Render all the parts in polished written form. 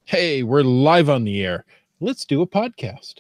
Hey, we're live on the air. Let's do a podcast.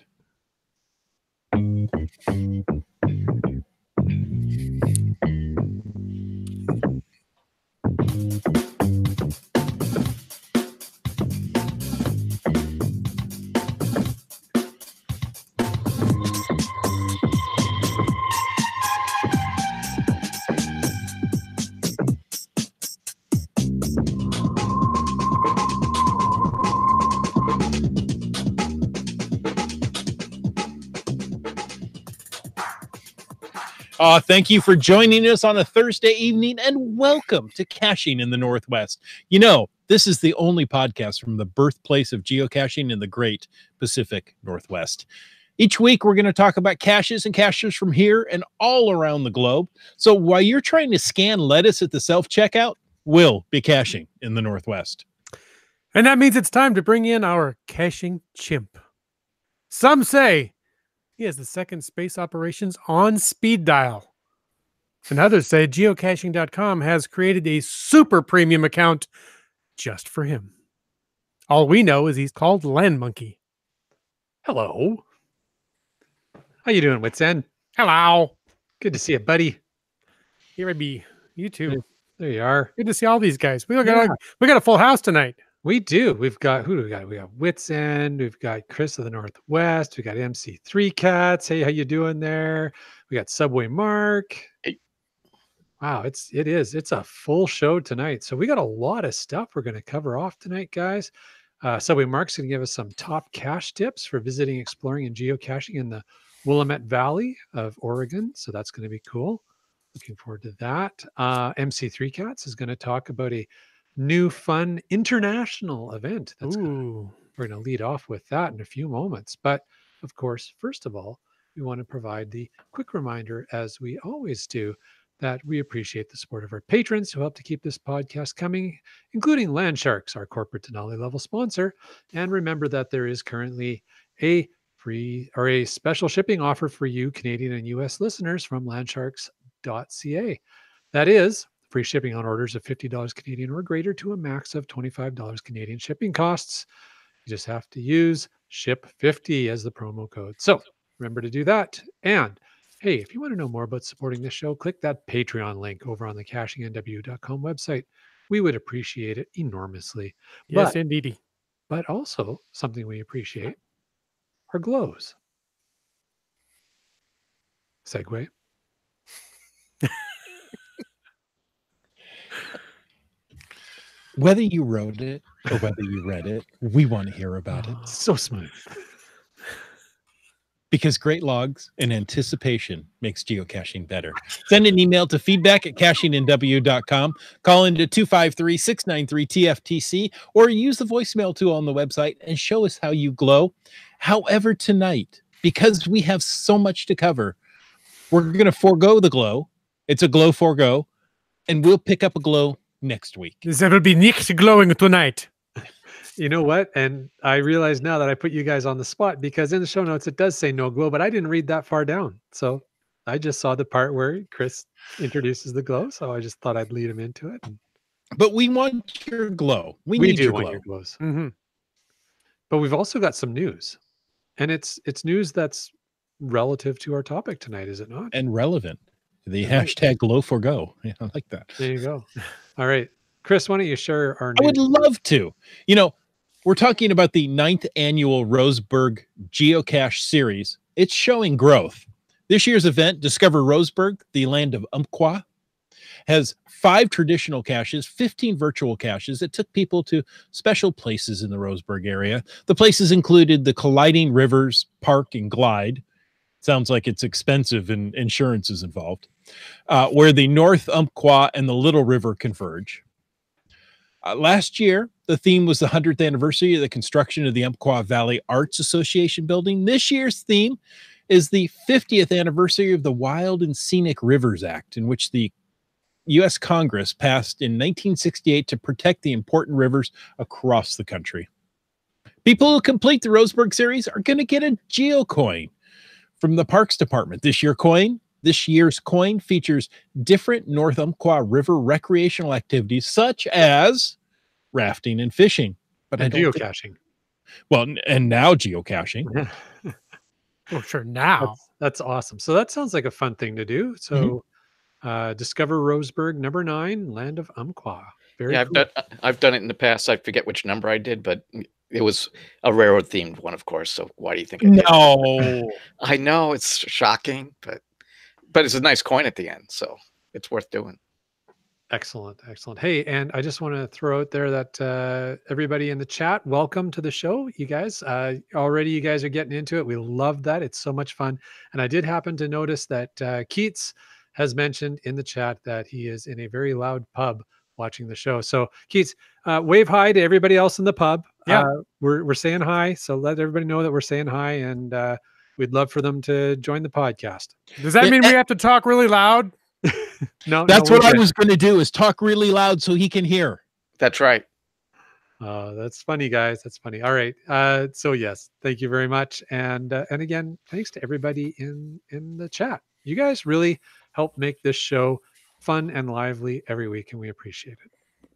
Thank you for joining us on a Thursday evening, and welcome to Caching in the Northwest. You know, this is the only podcast from the birthplace of geocaching in the great Pacific Northwest. Each week, we're going to talk about caches and cachers from here and all around the globe. So while you're trying to scan lettuce at the self-checkout, we'll be caching in the Northwest. And that means it's time to bring in our caching chimp. Some say he has the second space operations on speed dial. And others say geocaching.com has created a super premium account just for him. All we know is he's called Land Monkey. Hello. How you doing, Wits End? Hello. Good to see you, buddy. Here I be. You too. There you are. Good to see all these guys. We got a full house tonight. We do. We've got, who do we got? We got Wits End. We've got Chris of the Northwest. We got MC3 Cats. Hey, how you doing there? We got Subway Mark. Hey. Wow, it's a full show tonight. So we got a lot of stuff we're going to cover off tonight, guys. Subway Mark's going to give us some top cache tips for visiting, exploring, and geocaching in the Willamette Valley of Oregon. So that's going to be cool. Looking forward to that. MC3 Cats is going to talk about a new fun international event. We're going to lead off with that in a few moments. But of course, first of all, we want to provide the quick reminder, as we always do, that we appreciate the support of our patrons who help to keep this podcast coming, including Land Sharks, our corporate Denali level sponsor. And remember that there is currently a free or a special shipping offer for you Canadian and US listeners from landsharks.ca. That is free shipping on orders of $50 Canadian or greater to a max of $25 Canadian shipping costs. You just have to use SHIP50 as the promo code. So remember to do that. And hey, if you want to know more about supporting this show, click that Patreon link over on the cachingnw.com website. We would appreciate it enormously. Yes, indeed. But also something we appreciate are glows. Segue. Whether you wrote it or whether you read it, we want to hear about it. So smooth. Because great logs and anticipation makes geocaching better. Send an email to feedback@cachingnw.com, call into 253-693-TFTC, or use the voicemail tool on the website and show us how you glow. However, tonight, because we have so much to cover, we're going to forego the glow. It's a glow forego, and we'll pick up a glow next week. There will be Nick glowing tonight. You know what? And I realize now that I put you guys on the spot, because in the show notes, it does say no glow, but I didn't read that far down. So I just saw the part where Chris introduces the glow. So I just thought I'd lead him into it. But we want your glow. We need do your want glow. your glows. Mm-hmm. But we've also got some news. And it's news that's relative to our topic tonight, is it not? And relevant. The hashtag glow forgo. Yeah, I like that. There you go. All right. Chris, why don't you share our news? I would love to. You know, we're talking about the 9th annual Roseburg Geocache Series. It's showing growth. This year's event, Discover Roseburg, the land of Umpqua, has 5 traditional caches, 15 virtual caches that took people to special places in the Roseburg area. The places included the Colliding Rivers Park and Glide. Sounds like it's expensive and insurance is involved. Where the North Umpqua and the Little River converge. Last year, the theme was the 100th anniversary of the construction of the Umpqua Valley Arts Association building. This year's theme is the 50th anniversary of the Wild and Scenic Rivers Act, in which the U.S. Congress passed in 1968 to protect the important rivers across the country. People who complete the Roseburg series are going to get a GeoCoin from the Parks Department. This year's coin features different North Umpqua River recreational activities such as rafting and fishing. but And I don't geocaching. well, and now geocaching. Oh, sure. Now. That's awesome. So that sounds like a fun thing to do. So discover Roseburg, number 9, Land of Umpqua. Very Yeah, cool. I've done it in the past. I forget which number I did, but it was a railroad themed one, of course. So why do you think I did? No. I know it's shocking, but it's a nice coin at the end, so it's worth doing. Excellent. Excellent. Hey, and I just want to throw out there that everybody in the chat, welcome to the show, you guys. Already you guys are getting into it. We love that. It's so much fun. And I did happen to notice that Keats has mentioned in the chat that he is in a very loud pub watching the show. So Keats, wave hi to everybody else in the pub. Yeah. We're saying hi. So let everybody know that we're saying hi, and we'd love for them to join the podcast. Does that mean we have to talk really loud? No, That's no, what we're I good. was going to do, is talk really loud so he can hear. That's right. That's funny, guys. That's funny. All right. So yes, thank you very much. And again, thanks to everybody in the chat. You guys really help make this show fun and lively every week, and we appreciate it.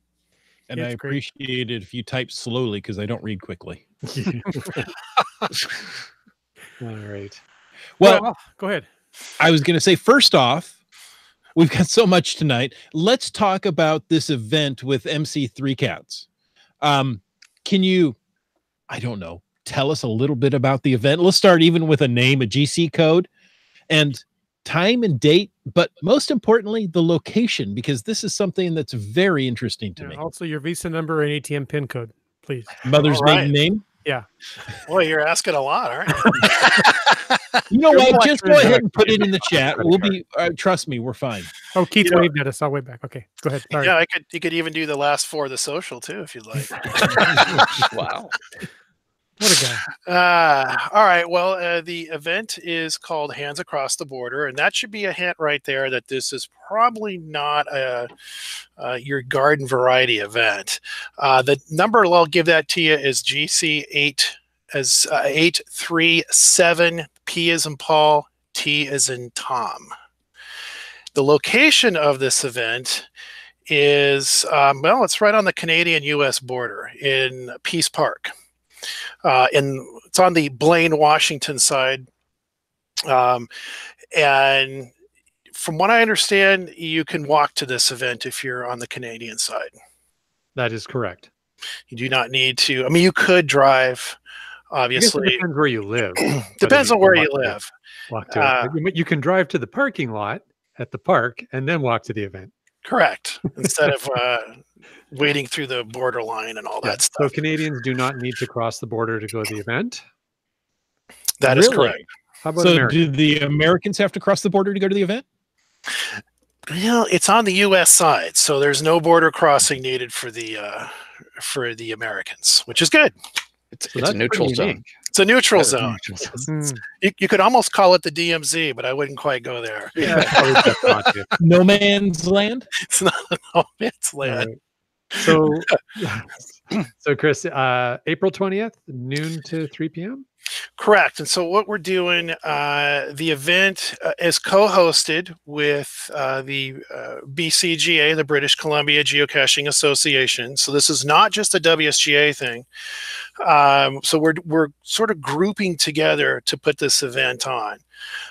And It's I great. appreciate it if you type slowly because I don't read quickly. All right. Well, go ahead. I was going to say, first off, we've got so much tonight. Let's talk about this event with MC3 Cats. Can you, I don't know, tell us a little bit about the event? Let's start even with a name, a GC code, and time and date, but most importantly, the location, because this is something that's very interesting to me. Also, your Visa number and ATM PIN code, please. Mother's All right. maiden name? Yeah. Boy, you're asking a lot, aren't you? You know what? Good Just luck. go ahead and put it in the chat. We'll be, trust me, we're fine. Oh, Keith You know- waved at us. I'll wave back. Okay, go ahead. Sorry. Yeah, you could even do the last 4 of the social too, if you'd like. Wow. What a guy. All right. Well, the event is called Hands Across the Border, and that should be a hint right there that this is probably not your garden variety event. The number I'll give that to you is GC8 as 837. P as in Paul, T as in Tom. The location of this event is it's right on the Canadian-U.S. border in Peace Park. It's on the Blaine, Washington side. And from what I understand, you can walk to this event if you're on the Canadian side. That is correct. You do not need to. I mean, you could drive, I guess it obviously. depends where you live. Depends But on where if you walk to- live. Walk to it. You can drive to the parking lot at the park and then walk to the event. Correct. Instead of wading through the borderline and all that So stuff. Canadians do not need to cross the border to go to the event. That is Really? correct. How about So America? do the Americans have to cross the border to go to the event? Well, it's on the U.S. side, so there's no border crossing needed for the Americans, which is good. It's So a that's neutral pretty zone. unique. It's a neutral That's a zone. neutral Hmm. You could almost call it the DMZ, but I wouldn't quite go there. Yeah, probably best not to. No man's land? It's not a no man's All land. right. So, so Chris, April 20th, noon to 3 p.m. Correct. And so what we're doing, the event is co-hosted with the BCGA, the British Columbia Geocaching Association. So this is not just a WSGA thing. So we're sort of grouping together to put this event on.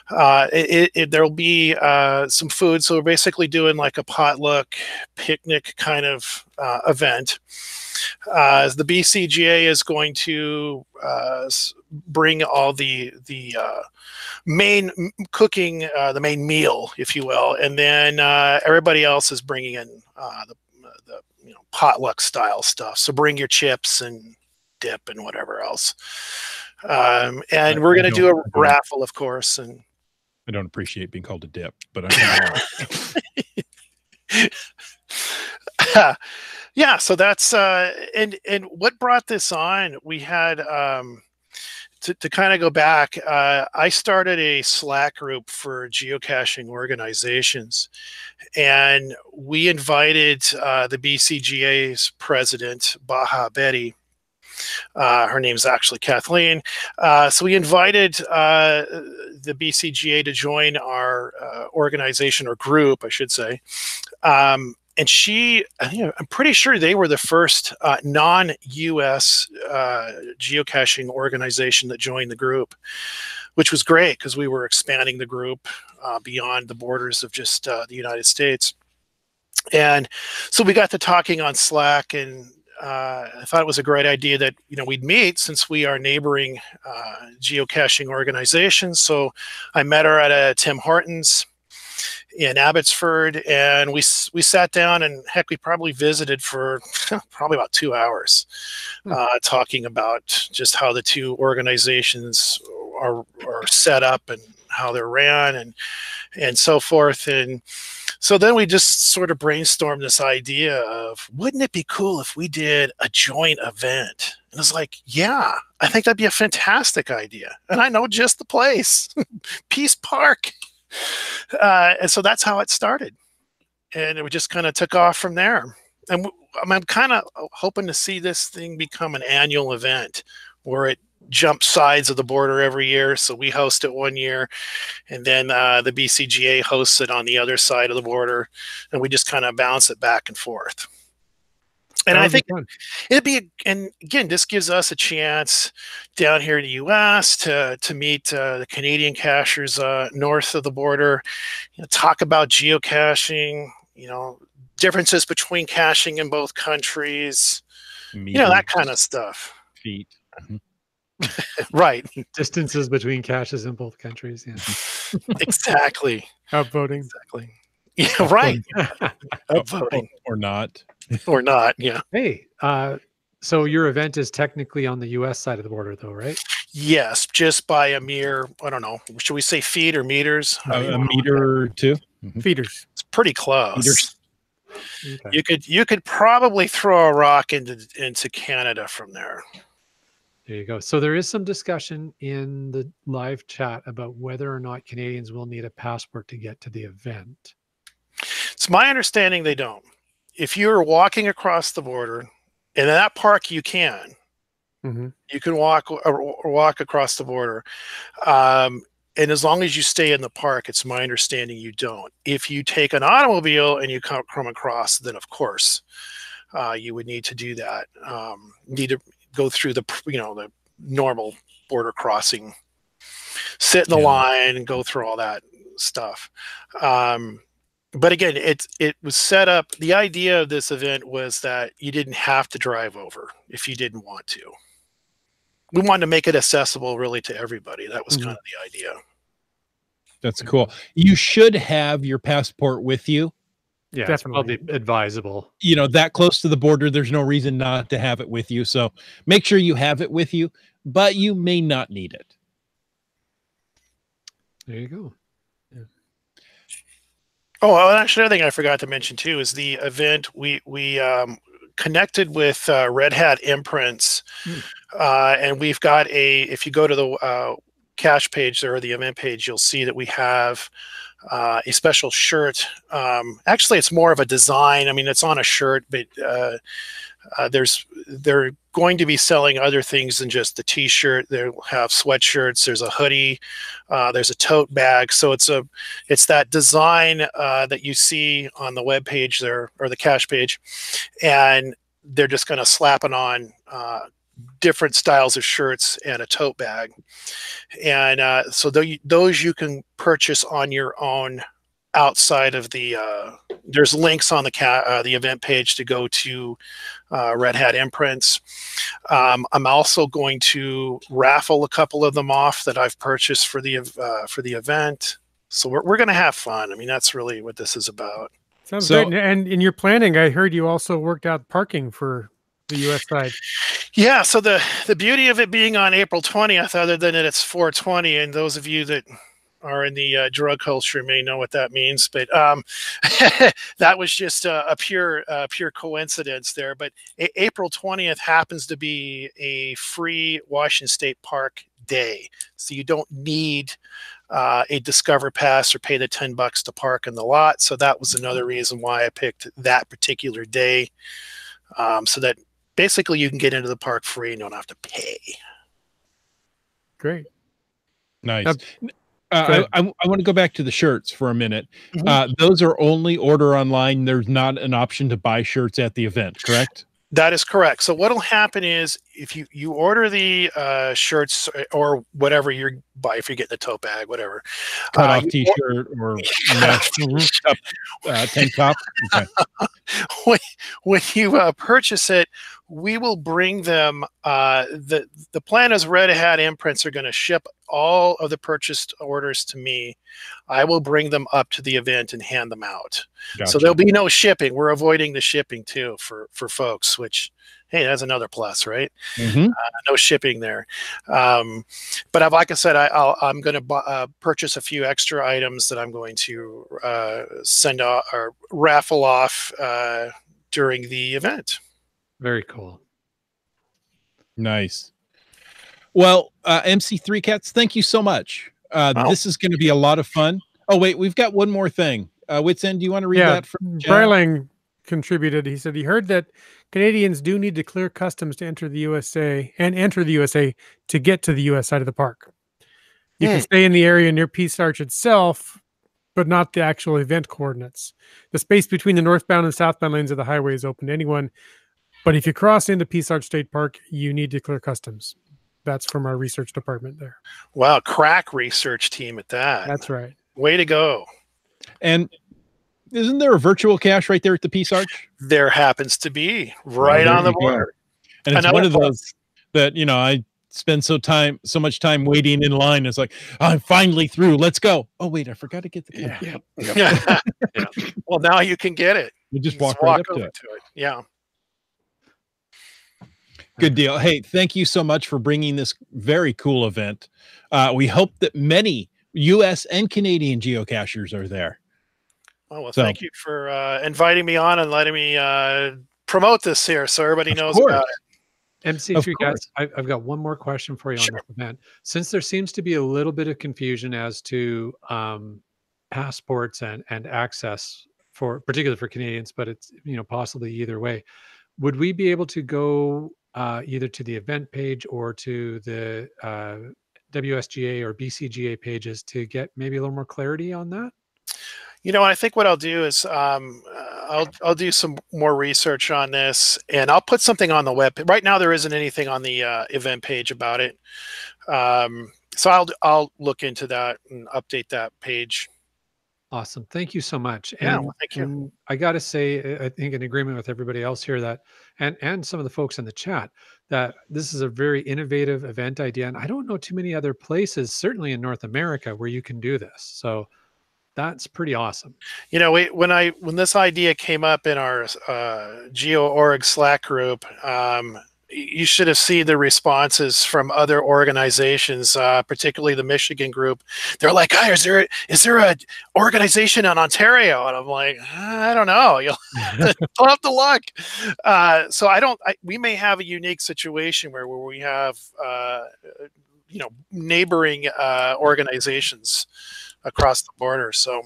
There'll be some food. So we're basically doing like a potluck picnic kind of event. The BCGA is going to bring all the main cooking, the main meal, if you will, and then everybody else is bringing in the potluck style stuff. So bring your chips and dip and whatever else. And we're going to do a raffle, of course. And I don't appreciate being called a dip, but I'm yeah, so that's and what brought this on, we had to kind of go back, I started a Slack group for geocaching organizations, and we invited the BCGA's president, Baha Betty. Her name's actually Kathleen. So we invited the BCGA to join our organization, or group, I should say. and I'm pretty sure they were the first non-US geocaching organization that joined the group, which was great because we were expanding the group beyond the borders of just the United States. And so we got to talking on Slack, and I thought it was a great idea that, we'd meet since we are neighboring geocaching organizations. So I met her at Tim Hortons in Abbotsford, and we sat down, and heck, we probably visited for probably about 2 hours talking about just how the two organizations are set up and how they're ran and so forth. And so then we just sort of brainstormed this idea of, wouldn't it be cool if we did a joint event? And I was like, yeah, I think that'd be a fantastic idea. And I know just the place, Peace Park. And so that's how it started. And it just kind of took off from there. And I'm kind of hoping to see this thing become an annual event where it jump sides of the border every year. So we host it one year, and then the BCGA hosts it on the other side of the border, and we just kind of bounce it back and forth. And I think it'd be, and again, this gives us a chance down here in the U.S. to meet the Canadian cachers north of the border, talk about geocaching, differences between caching in both countries, that kind of stuff. Feet. Right. Distances between caches in both countries. Yeah. Exactly. Outvoting. Exactly. Yeah, right. Outvoting. Or not. Or not, yeah. Hey, so your event is technically on the U.S. side of the border, though, right? Yes, just by a mere, I don't know, should we say feet or meters? A meter or two. Feeders. It's pretty close. Feeders. Okay. You could probably throw a rock into Canada from there. There you go. So there is some discussion in the live chat about whether or not Canadians will need a passport to get to the event. It's my understanding they don't. If you're walking across the border, and in that park you can, you can walk across the border. And as long as you stay in the park, it's my understanding you don't. If you take an automobile and you come across, then of course you would need to do that. Need to go through the the normal border crossing, sit in the line and go through all that stuff. But again, it was set up. The idea of this event was that you didn't have to drive over if you didn't want to. We wanted to make it accessible really to everybody. That was kind of the idea. That's cool. You should have your passport with you. Yeah, Definitely. it's probably advisable. That close to the border, there's no reason not to have it with you. So make sure you have it with you, but you may not need it. There you go. Yeah. Oh, well, actually, another thing I forgot to mention too is the event. We connected with Red Hat Imprints, and we've got if you go to the cache page there or the event page, you'll see that we have a special shirt. Actually, it's more of a design. I mean, it's on a shirt, but they're going to be selling other things than just the t-shirt. They'll have sweatshirts. There's a hoodie. There's a tote bag. So it's that design that you see on the web page there, or the cache page, and they're just going to slap it on different styles of shirts and a tote bag. And so those you can purchase on your own outside of the there's links on the event page to go to Red Hat Imprints. I'm also going to raffle a couple of them off that I've purchased for the event. So we're going to have fun. I mean, that's really what this is about. Sounds great. And in your planning, I heard you also worked out parking for the U.S. side. Yeah. So the beauty of it being on April 20th, other than that it's 420, and those of you that are in the drug culture may know what that means, but that was just a pure coincidence there. But April 20th happens to be a free Washington State Park day, so you don't need a Discover Pass or pay the $10 to park in the lot. So that was another reason why I picked that particular day, so that basically you can get into the park free and don't have to pay. Great. Nice. I want to go back to the shirts for a minute. Mhm. Those are only order online. There's not an option to buy shirts at the event, correct? That is correct. So what'll happen is if you order the shirts or whatever you buy, if you're getting the tote bag, whatever, Cut off you T-shirt or mesh tank top. Okay. when you purchase it, we will bring them. The plan is Red Hat Imprints are going to ship all of the purchased orders to me. I will bring them up to the event and hand them out. Gotcha. So there'll be no shipping. We're avoiding the shipping too for folks, which, hey, that's another plus, right? No shipping there. But like I said, I'm going to purchase a few extra items that I'm going to send off or raffle off during the event. Very cool. Nice. Well, MC3 Cats, thank you so much. This is going to be a lot of fun. Oh, wait, we've got one more thing. Wits End, do you want to read that? Brylang contributed. He said he heard that Canadians do need to clear customs to enter the USA and enter the USA to get to the US side of the park. You can stay in the area near Peace Arch itself, but not the actual event coordinates. The space between the northbound and southbound lanes of the highway is open to anyone. But if you cross into Peace Arch State Park, you need to clear customs. That's from our research department there. Wow, crack research team at that. That's right. Way to go. And isn't there a virtual cache right there at the Peace Arch? There happens to be right on the border. And it's one of those that, you know, I spend so much time waiting in line. It's like, I'm finally through. Let's go. Oh, wait, I forgot to get the cache. Yeah. Well, now you can get it. You just walk right up over to it. Yeah. Good deal. Hey, thank you so much for bringing this very cool event. We hope that many U.S. and Canadian geocachers are there. Oh, well, thank you for inviting me on and letting me promote this here so everybody knows about it. MC3 guys, I've got one more question for you on this event. Since there seems to be a little bit of confusion as to passports and access particularly for Canadians, but it's possibly either way, would we be able to go either to the event page or to the WSGA or BCGA pages to get maybe a little more clarity on that? I think what I'll do is I'll do some more research on this, and I'll put something on the web. Right now, there isn't anything on the event page about it, so I'll look into that and update that page. Awesome. Thank you so much. Yeah, And, well, thank you. and I got to say, I think in agreement with everybody else here that, and some of the folks in the chat, that this is a very innovative event idea. And I don't know too many other places, certainly in North America, where you can do this. So that's pretty awesome. When this idea came up in our GeoOrg Slack group, you should have seen the responses from other organizations, particularly the Michigan group. They're like, "Hi, is there a organization in Ontario?" And I'm like, "I don't know. You'll have to look." So we may have a unique situation where we have neighboring organizations across the border. So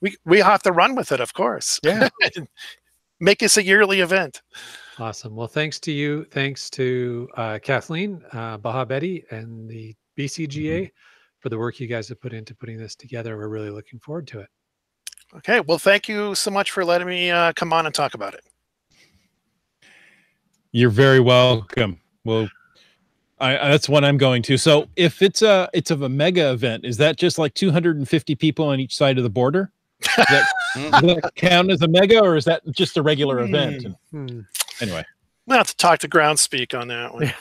we have to run with it, of course. Yeah. Make this a yearly event. Awesome. Well, thanks to you. Thanks to Kathleen, Baha Betty, and the BCGA for the work you guys have put into putting this together. We're really looking forward to it. Okay. Well, thank you so much for letting me come on and talk about it. You're very welcome. Well, that's what I'm going to. So if it's a mega event, is that just like 250 people on each side of the border? Does that count as a mega, or is that just a regular event? Anyway, we'll have to talk to Groundspeak on that one.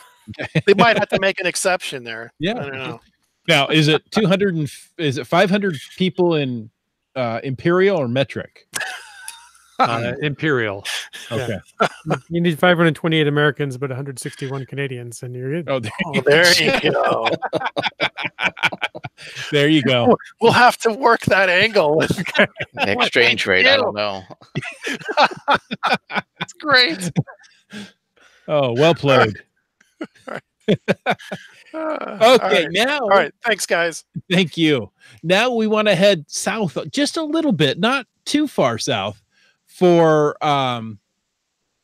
They might have to make an exception there. Yeah, I don't know. Now, is it 200? Is it 500 people in imperial or metric? Imperial. Okay. You need 528 Americans, but 161 Canadians, and you're good. Oh, there you go. There you go. We'll have to work that angle. Exchange rate, I don't know. That's great. Oh, well played. Okay, now. All right, thanks, guys. Thank you. Now we want to head south just a little bit, not too far south, for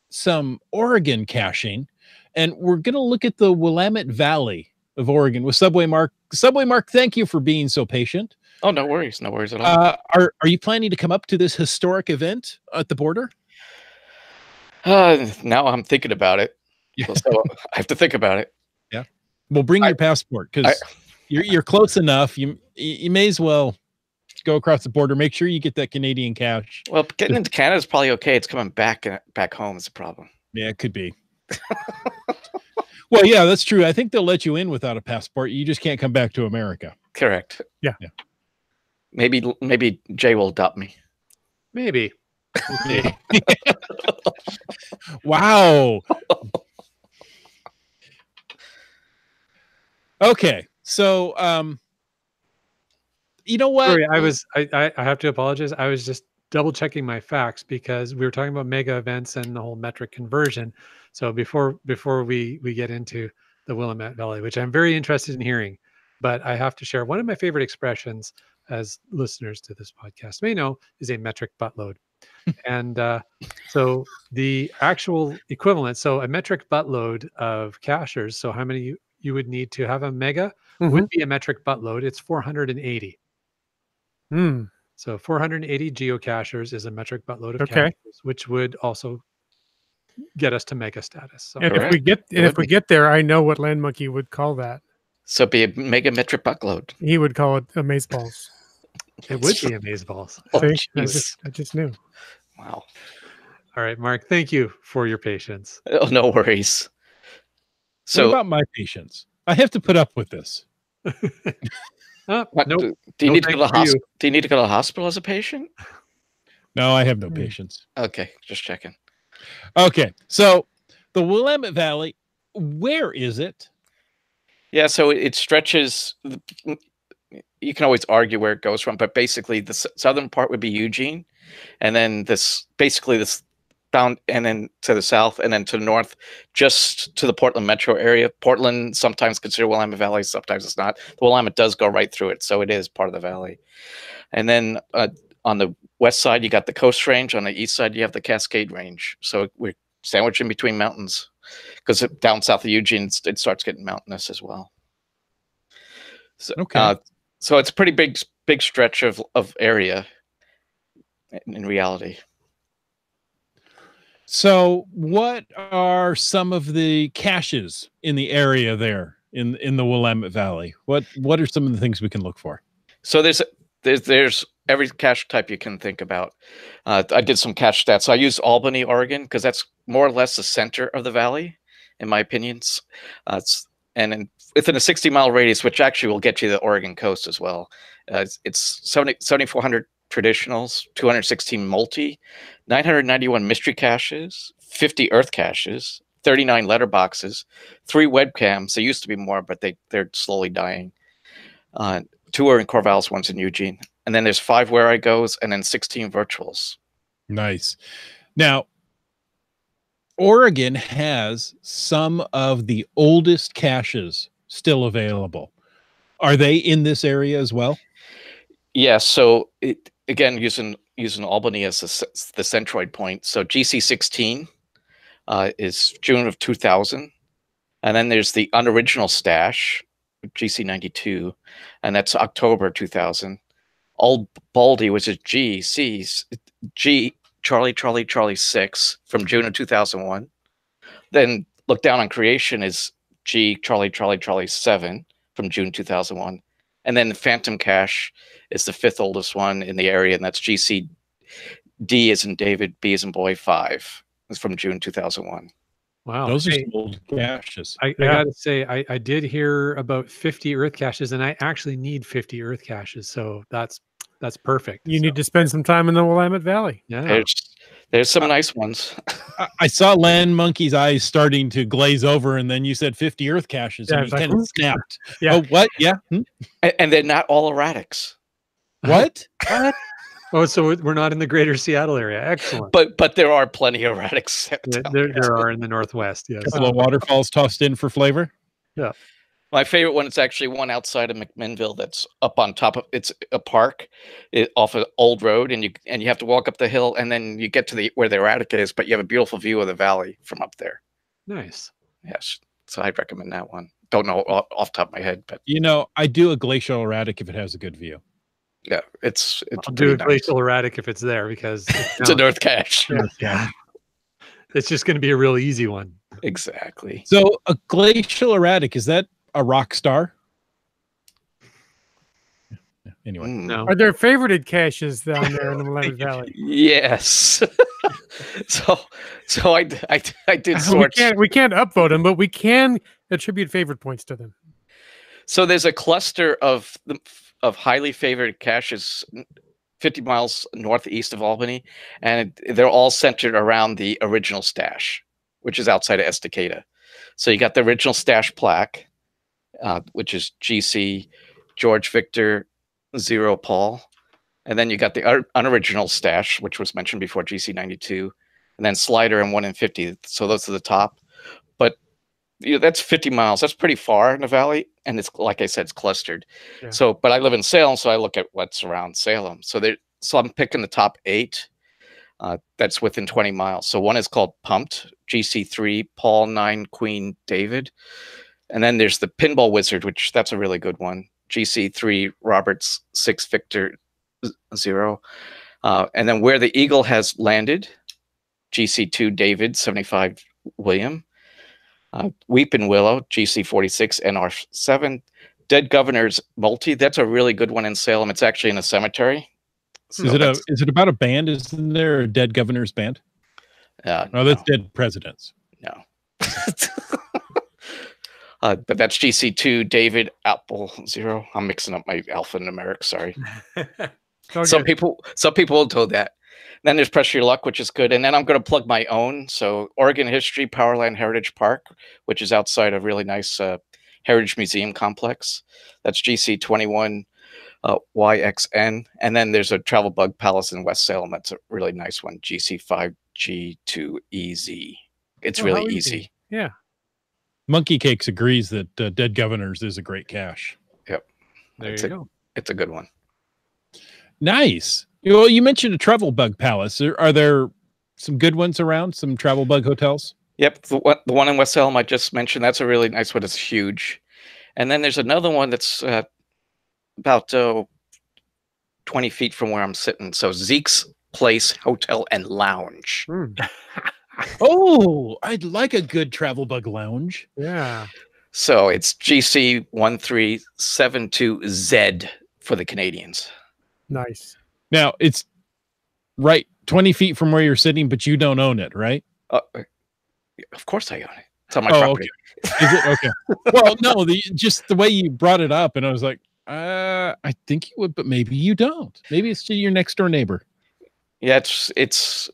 some Oregon caching. And we're going to look at the Willamette Valley of Oregon with Subway Mark Subway Mark, thank you for being so patient. Oh, no worries. No worries at all. Are you planning to come up to this historic event at the border? Now I'm thinking about it. Yeah. So I have to think about it. Yeah. Well, bring your passport because you're close enough. You may as well go across the border. Make sure you get that Canadian cash. Well, getting into Canada is probably okay. It's coming back home is a problem. Yeah, it could be. Well, yeah, that's true. I think they'll let you in without a passport. You just can't come back to America. Correct. Yeah. Maybe Jay will adopt me. Maybe. Wow. Okay. So, you know what? Sorry, I have to apologize. I was just double checking my facts because we were talking about mega events and the whole metric conversion. So before we get into the Willamette Valley, which I'm very interested in hearing, but I have to share one of my favorite expressions, as listeners to this podcast may know, is a metric buttload. And so the actual equivalent, so a metric buttload of cachers, so how many you would need to have a mega would be a metric buttload. It's 480. So 480 geocachers is a metric buttload of cachers, which would also get us to mega status. So And if we get there, I know what Land Monkey would call that. So it'd be a mega metric buttload. He would call it amazeballs. It would be amazeballs. Oh, See? I jeez. just knew. Wow. All right, Mark, thank you for your patience. Oh, no worries. So, what about my patience? I have to put up with this. What, Nope. do you No need to go to the thanks for you. hospital? Do you need to go to the hospital as a patient? No, I have no patience. Okay, just checking. Okay, so the Willamette Valley, where is it? Yeah, so it stretches. You can always argue where it goes from, but basically the southern part would be Eugene, and then this down, and then to the south, and then to the north, just to the Portland metro area. Portland sometimes considered Willamette Valley, sometimes it's not. The Willamette does go right through it, so it is part of the valley. And then on the west side, you got the Coast Range. On the east side, you have the Cascade Range. So we're sandwiched in between mountains, because down south of Eugene, it starts getting mountainous as well. So, okay. So it's a pretty big stretch of area in reality. So what are some of the caches in the area there in the Willamette Valley? What are some of the things we can look for? So there's every cache type you can think about. I did some cache stats. So I used Albany, Oregon, because that's more or less the center of the valley, in my opinions. And then within a 60-mile radius, which actually will get you to the Oregon coast as well. It's 7,400 traditionals, 216 multi, 991 mystery caches, 50 earth caches, 39 letterboxes, 3 webcams. There used to be more, but they're slowly dying. 2 are in Corvallis, 1's in Eugene. And then there's 5 Where I Goes, and then 16 virtuals. Nice. Now, Oregon has some of the oldest caches still available. Are they in this area as well? Yeah, so again, using Albany as the centroid point. So GC16 is June of 2000. And then there's the unoriginal stash, GC92, and that's October 2000. Old Baldy, which is G Charlie 6 from June of 2001. Then look down on Creation is G Charlie 7 from June 2001. And then the Phantom Cache is the 5th oldest one in the area, and that's GC D as in David, B as in Boy 5. It's from June 2001. Wow. Those are some old caches. I gotta say, I did hear about 50 earth caches, and I actually need 50 earth caches, so that's perfect. You need to spend some time in the Willamette Valley. Yeah. There's some nice ones. I saw Land Monkey's eyes starting to glaze over, and then you said 50 earth caches, Yeah, and it's he like, kind of snapped. Yeah. Oh, what? Yeah. And they're not all erratics. What? Oh, so we're not in the greater Seattle area. Excellent. But there are plenty of erratics. There are in the Northwest, yes. Couple of waterfalls tossed in for flavor. Yeah. My favorite one is actually one outside of McMinnville that's up on top of, it's a park off an old road, and you have to walk up the hill, and then you get to where the erratic is, but you have a beautiful view of the valley from up there. Nice. Yes. So I'd recommend that one. don't know off the top of my head, but You know, I do a glacial erratic if it has a good view. yeah, it's I'll do pretty a nice. glacial erratic if it's there because It's an Earth cache. yeah. It's just going to be a real easy one. Exactly. So a glacial erratic, is that a rock star? Anyway, No. Are there favorited caches down there in the Willamette Valley? Yes. so I did We sort. can't upvote them, but we can attribute favorite points to them. So there's a cluster of highly favored caches 50 miles northeast of Albany, and they're all centered around the original stash, which is outside of Estacada. So you got the original stash plaque, which is GC George Victor 0 Paul, and then you got the unoriginal stash, which was mentioned before, GC 92, and then Slider and 1 in 50. So those are the top. But that's 50 miles. That's pretty far in the valley, and it's, like I said, it's clustered. Yeah. So, but I live in Salem, so I look at what's around Salem. So I'm picking the top 8 that's within 20 miles. So one is called Pumped, GC3 Paul 9 Queen David, and then there's the Pinball Wizard, which that's a really good one, GC3 Roberts 6 Victor 0, and then Where the Eagle Has Landed, GC2 David 75 William. Weeping Willow, GC46 NR7. Dead Governor's Multi, that's a really good one in Salem. It's actually in a cemetery. So is it about a band? Isn't there a Dead Governor's band? No, that's Dead Presidents. No. But that's GC2 David Apple 0. I'm mixing up my alphanumeric, sorry. Some people will do that. Then there's Press Your Luck, which is good. And then I'm going to plug my own. So Oregon History Powerland Heritage Park, which is outside a really nice Heritage Museum complex. That's GC21 YXN. And then there's a Travel Bug Palace in West Salem. That's a really nice one, GC5G2EZ. It's really easy. Yeah. Monkey Cakes agrees that Dead Governors is a great cache. Yep. There you go. It's a good one. Nice. Well, you mentioned a Travel Bug Palace. Are there some good ones around? Some Travel Bug hotels? Yep, the one in West Salem I just mentioned. That's a really nice one. It's huge. And then there's another one that's about 20 feet from where I'm sitting. So Zeke's Place Hotel and Lounge. Oh, I'd like a good Travel Bug lounge. Yeah. So it's GC1372Z for the Canadians. Nice. Now, it's right 20 feet from where you're sitting, but you don't own it, right? Of course I own it. It's on my property. Okay. Is it? Okay. Well, no, just the way you brought it up, and I was like, I think you would, but maybe you don't. Maybe it's to your next door neighbor. Yeah, it's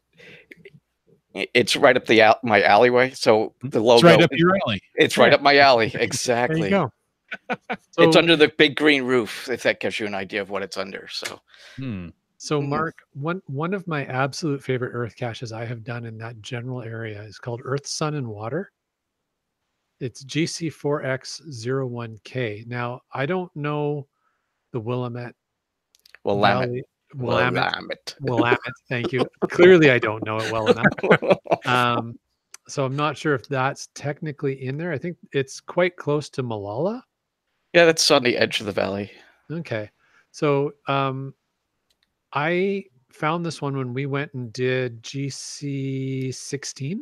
right up my alleyway. So the logo, it's right up your alley. It's right up my alley. Exactly. There you go. It's under the big green roof, if that gives you an idea of what it's under. So, So Mark, one of my absolute favorite Earth caches I have done in that general area is called Earth, Sun, and Water. It's GC4X01K. Now, I don't know the Willamette Valley. Willamette. Thank you. Clearly, I don't know it well enough. So I'm not sure if that's technically in there. I think it's quite close to Malala. Yeah, that's on the edge of the valley. Okay. So I found this one when we went and did GC16.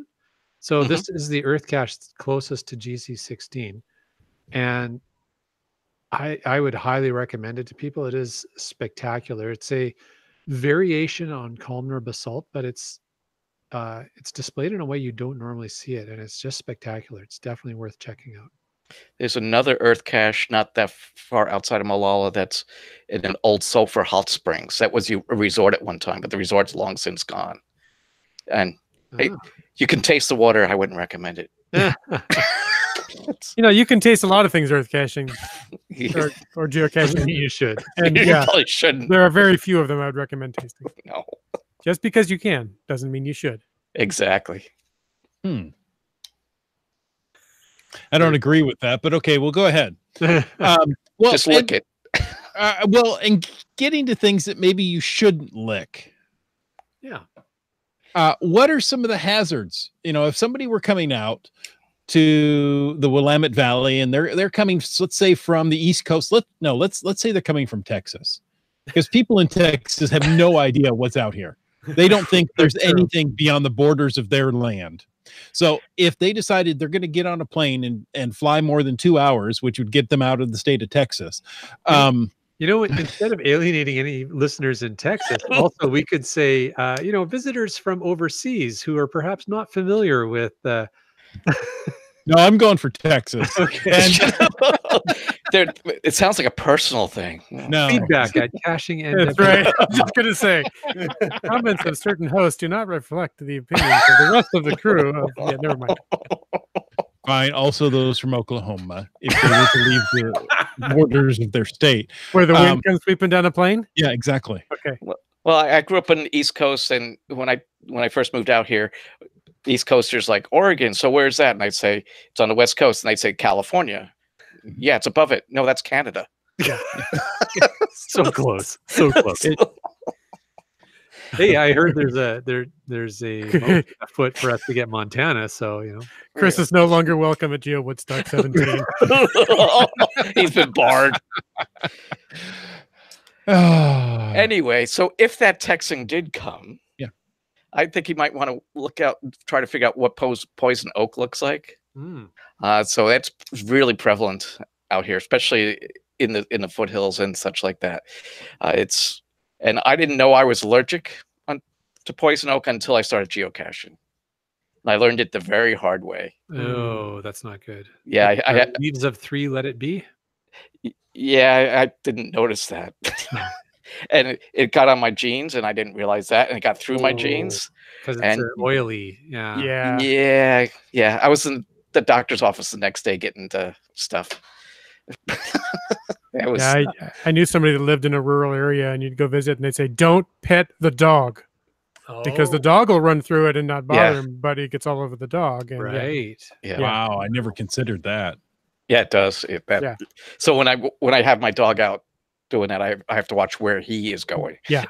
So this is the Earth cache closest to GC16. And I would highly recommend it to people. It is spectacular. It's a variation on columnar basalt, but it's displayed in a way you don't normally see it, and it's just spectacular. It's definitely worth checking out. There's another Earth cache not that far outside of Malala that's in an old sulfur hot springs. That was a resort at one time, but the resort's long since gone. And hey, you can taste the water. I wouldn't recommend it. You know, you can taste a lot of things Earth caching or geocaching. You should. And You yeah, probably shouldn't. there are very few of them I would recommend tasting. No. Just because you can doesn't mean you should. Exactly. I don't agree with that, but okay, we'll go ahead. Well, Just lick it. And getting to things that maybe you shouldn't lick. Yeah. What are some of the hazards? You know, if somebody were coming out, to the Willamette Valley, and they're coming, let's say, from the East Coast. Let's say they're coming from Texas, because people in Texas have no idea what's out here. They don't think there's anything beyond the borders of their land. So if they decided they're going to get on a plane and fly more than 2 hours, which would get them out of the state of Texas, instead of alienating any listeners in Texas, also we could say, visitors from overseas who are perhaps not familiar with. No, I'm going for Texas. Okay. And it sounds like a personal thing. no, Feedback at caching and That's right. I was just going to say, comments of certain hosts do not reflect the opinions of the rest of the crew. Yeah, never mind. fine. Also, those from Oklahoma, if they were to leave the borders of their state, Where the wind comes sweeping down a plane? yeah, exactly. Okay. Well, I grew up on the East Coast, and when I first moved out here, East Coasters like Oregon. So where's that? And I'd say it's on the West Coast, and they'd say California. Yeah, it's above it. No, that's Canada. Yeah. So close. So close. Hey, I heard there's a motion afoot for us to get Montana. So Chris is no longer welcome at Geo Woodstock 17. He's been barred. Anyway, so if that texting did come, yeah, I think you might want to look out, try to figure out what poison oak looks like. So that's really prevalent out here, especially in the foothills and such like that. And I didn't know I was allergic to poison oak until I started geocaching. And I learned it the very hard way. Oh, that's not good. Yeah, I had leaves of 3, let it be. Yeah, I didn't notice that. And it got on my jeans, and I didn't realize that, and it got through my jeans. Because it's oily. Yeah. Yeah. I was in the doctor's office the next day getting the stuff. I knew somebody that lived in a rural area, and you'd go visit, and they'd say, "Don't pet the dog," because the dog will run through it and not bother him, but it gets all over the dog. And right. Yeah. Wow, I never considered that. Yeah, it does. So when I have my dog out doing that, I have to watch where he is going. Yeah.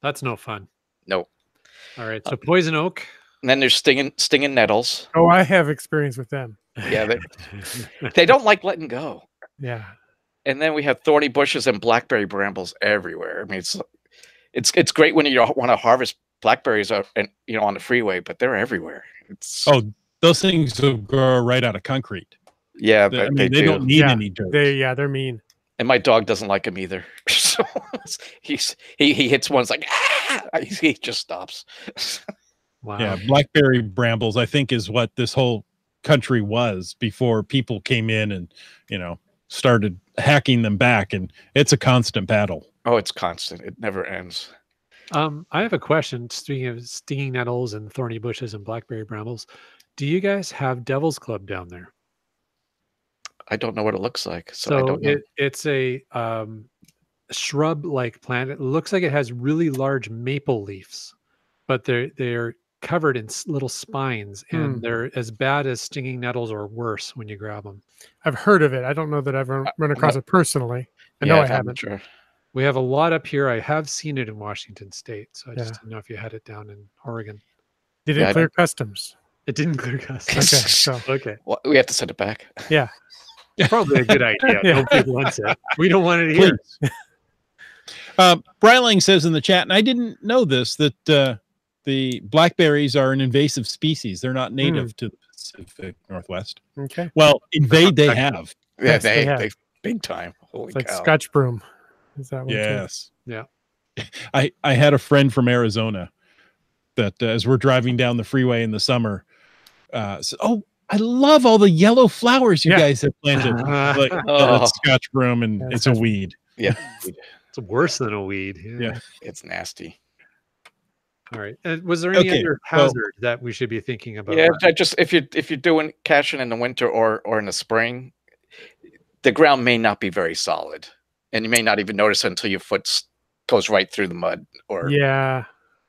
That's no fun. Nope. All right. So poison oak. And then there's stinging nettles. Oh, I have experience with them. Yeah, they don't like letting go. Yeah. And then we have thorny bushes and blackberry brambles everywhere. I mean, it's great when you want to harvest blackberries on the freeway, but they're everywhere. Those things will grow right out of concrete. Yeah, they don't need any dirt. They're mean. And my dog doesn't like them either. So he hits one, it's like he just stops. Wow. Yeah, blackberry brambles, I think, is what this whole country was before people came in and started hacking them back, and it's a constant battle. Oh, it's constant. It never ends. I have a question. Speaking of stinging nettles and thorny bushes and blackberry brambles, do you guys have Devil's Club down there? I don't know what it looks like, so I don't know. It's a shrub-like plant. It looks like it has really large maple leaves, but they're covered in little spines, and they're as bad as stinging nettles or worse when you grab them. I've heard of it. I don't know that I've run across it personally. I know I haven't. Sure. We have a lot up here. I have seen it in Washington State, so I just didn't know if you had it down in Oregon. Did it clear customs? It didn't clear customs. Okay. Well, we have to send it back. Yeah. Probably a good idea. Nobody wants it. We don't want it here. Bryling says in the chat, and I didn't know this, that the blackberries are an invasive species. They're not native to the Pacific Northwest. Okay. Well, invade they have. Yeah, Yes, they big time. Holy It's like cow. Scotch broom. Is that one too? Yes. Yeah. I had a friend from Arizona that as we're driving down the freeway in the summer, said, "Oh, I love all the yellow flowers you guys have planted." Like, it's Scotch broom, and it's a weed. Yeah. It's worse than a weed. Yeah. It's nasty. All right. Was there any other hazard that we should be thinking about? Yeah, just if you're doing caching in the winter or in the spring, the ground may not be very solid, and you may not even notice it until your foot goes right through the mud. Or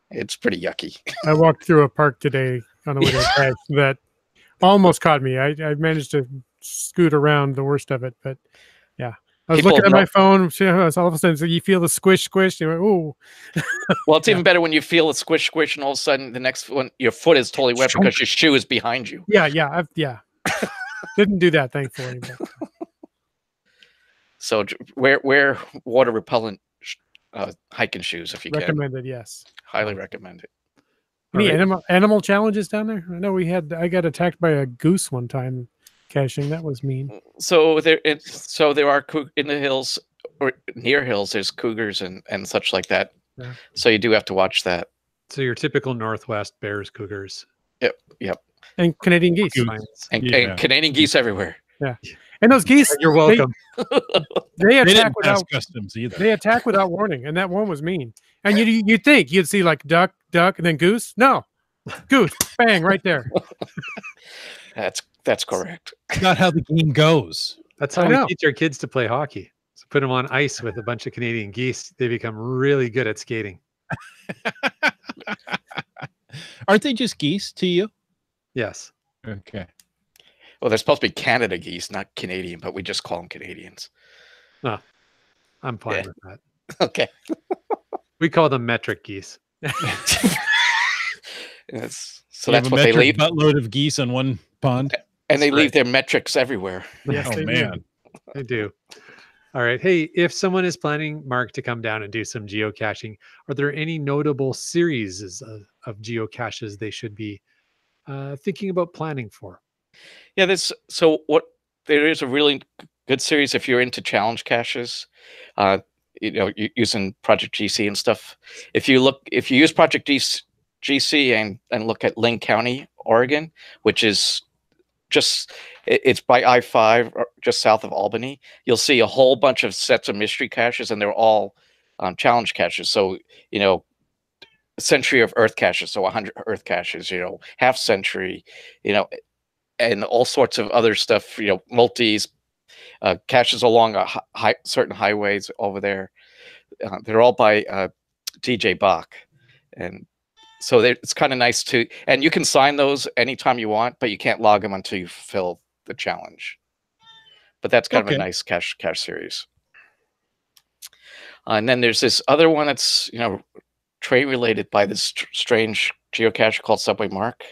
it's pretty yucky. I walked through a park today on the way to the cache that almost caught me. I managed to scoot around the worst of it, but I was People looking at know- my phone. All of a sudden, so you feel the squish, squish. You went, ooh. Well, it's even better when you feel a squish, squish, and all of a sudden the next one, your foot is totally wet because your shoe is behind you. Yeah, yeah. Didn't do that, thankfully. But. So wear water repellent hiking shoes if you can. Recommended, yes. Highly recommend it. Any All right. animal challenges down there? I know I got attacked by a goose one time caching. That was mean. So there are in the hills or near hills. There's cougars and such like that. Yeah. So you do have to watch that. So your typical Northwest bears, cougars, Yep. And Canadian geese. lions. And Canadian geese everywhere. And those geese, You're welcome. they They attack didn't pass without customs either. they attack without warning, and that one was mean. And you'd think you'd see like duck, and then goose. No, goose, bang, right there. That's correct. That's not how the game goes. That's I how we know. teach our kids to play hockey. So put them on ice with a bunch of Canadian geese. They become really good at skating. Aren't they just geese to you? Yes. Okay. Well, they're supposed to be Canada geese, not Canadian, but we just call them Canadians. I'm fine Yeah. with that. Okay. We call them metric geese. So You that's have a what they metric leave, buttload of geese on one pond. and they That's leave their metrics everywhere. Yes, Oh they do. man. I do. All right. Hey, if someone is planning, Mark, to come down and do some geocaching, are there any notable series of geocaches they should be thinking about planning for? Yeah, there is a really good series if you're into challenge caches, using Project GC and stuff. If you use Project GC and look at Lynn County, Oregon, which is it's by I-5 just south of Albany, you'll see a whole bunch of sets of mystery caches, and they're all challenge caches. So, a century of Earth caches, so 100 Earth caches, half century, and all sorts of other stuff, multis, caches along certain highways over there. They're all by DJ Bach. And so it's kind of nice and you can sign those anytime you want, but you can't log them until you fill the challenge. But that's kind of a nice cache series. And then there's this other one that's, train related by this strange geocacher called Subway Mark.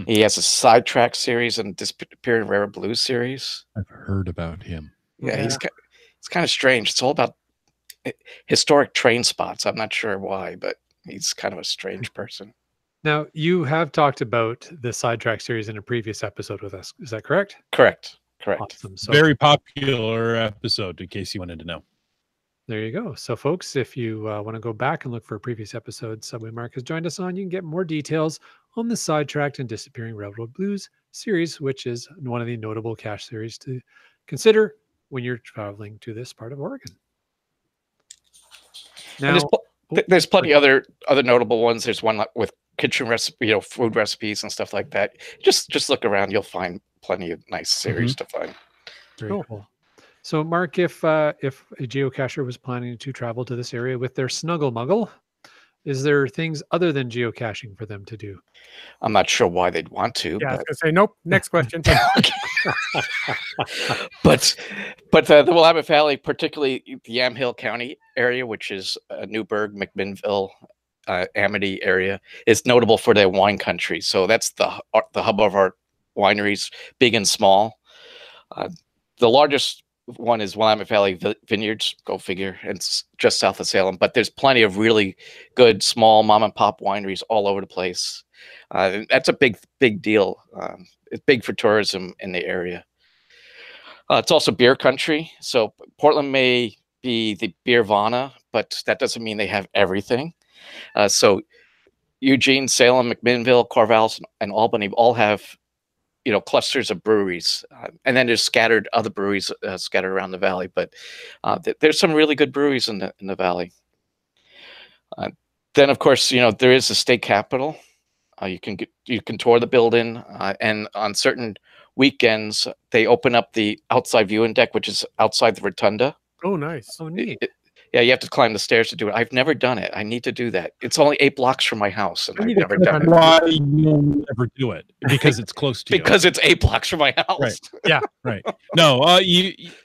He has a Sidetrack series and Disappearing Rare Blues series. I've heard about him. Yeah, it's kind of strange. It's all about historic train spots. I'm not sure why, but he's kind of a strange person. Now, you have talked about the Sidetrack series in a previous episode with us. Is that correct? Correct. Awesome. So Very popular episode, in case you wanted to know. there you go. So, folks, if you want to go back and look for a previous episode Subway Mark has joined us on, you can get more details on the Sidetracked and Disappearing Railroad Blues series, which is one of the notable cache series to consider when you're traveling to this part of Oregon. Now, There's plenty other notable ones. There's one with kitchen recipe, food recipes and stuff like that. Just look around, you'll find plenty of nice series to find. very cool. So, Mark, if a geocacher was planning to travel to this area with their snuggle muggle, is there things other than geocaching for them to do? I'm not sure why they'd want to. Yeah, I was gonna say nope. Next question. But the Willamette Valley, particularly the Yamhill County area, which is Newburgh, McMinnville, Amity area, is notable for their wine country. So that's the hub of our wineries, big and small. The largest one is Willamette Valley Vineyards, go figure. It's just south of Salem, but there's plenty of really good small mom and pop wineries all over the place. That's a big deal. It's big for tourism in the area. It's also beer country. So Portland may be the beervana, but that doesn't mean they have everything. So Eugene, Salem, McMinnville, Corvallis, and Albany all have clusters of breweries, and then there's other breweries scattered around the valley. But there's some really good breweries in the valley. Then, of course, there is the state capitol. You can tour the building, and on certain weekends they open up the outside viewing deck, which is outside the rotunda. Oh, nice. Oh, neat. Yeah, you have to climb the stairs to do it. I've never done it. I need to do that. It's only 8 blocks from my house, and I I've need to never click done on it. Why you'll never do it? Because it's close to you. Because it's 8 blocks from my house. Right. No,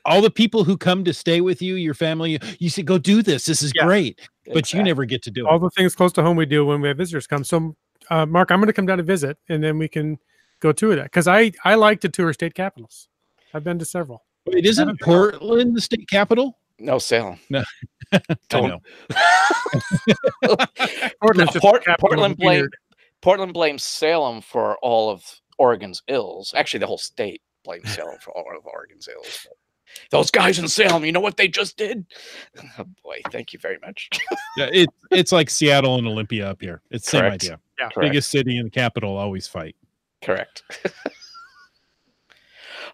all the people who come to stay with you, your family, you say, go do this. This is Yeah. great. But you Exactly. never get to do All it. the things close to home we do when we have visitors come. So, Mark, I'm going to come down to visit, and then we can go tour that, because I like to tour state capitals. I've been to several. Wait, isn't Portland the state capital? No, Salem. No. I know. Portland's just the capital of Portland weird. blames Salem for all of Oregon's ills. Actually, the whole state blames Salem for all of Oregon's ills. Those guys in Salem, you know what they just did? Oh boy, thank you very much. Yeah, it's like Seattle and Olympia up here. It's the same Correct. idea. Yeah. Correct. Biggest city in the capital always fight. Correct.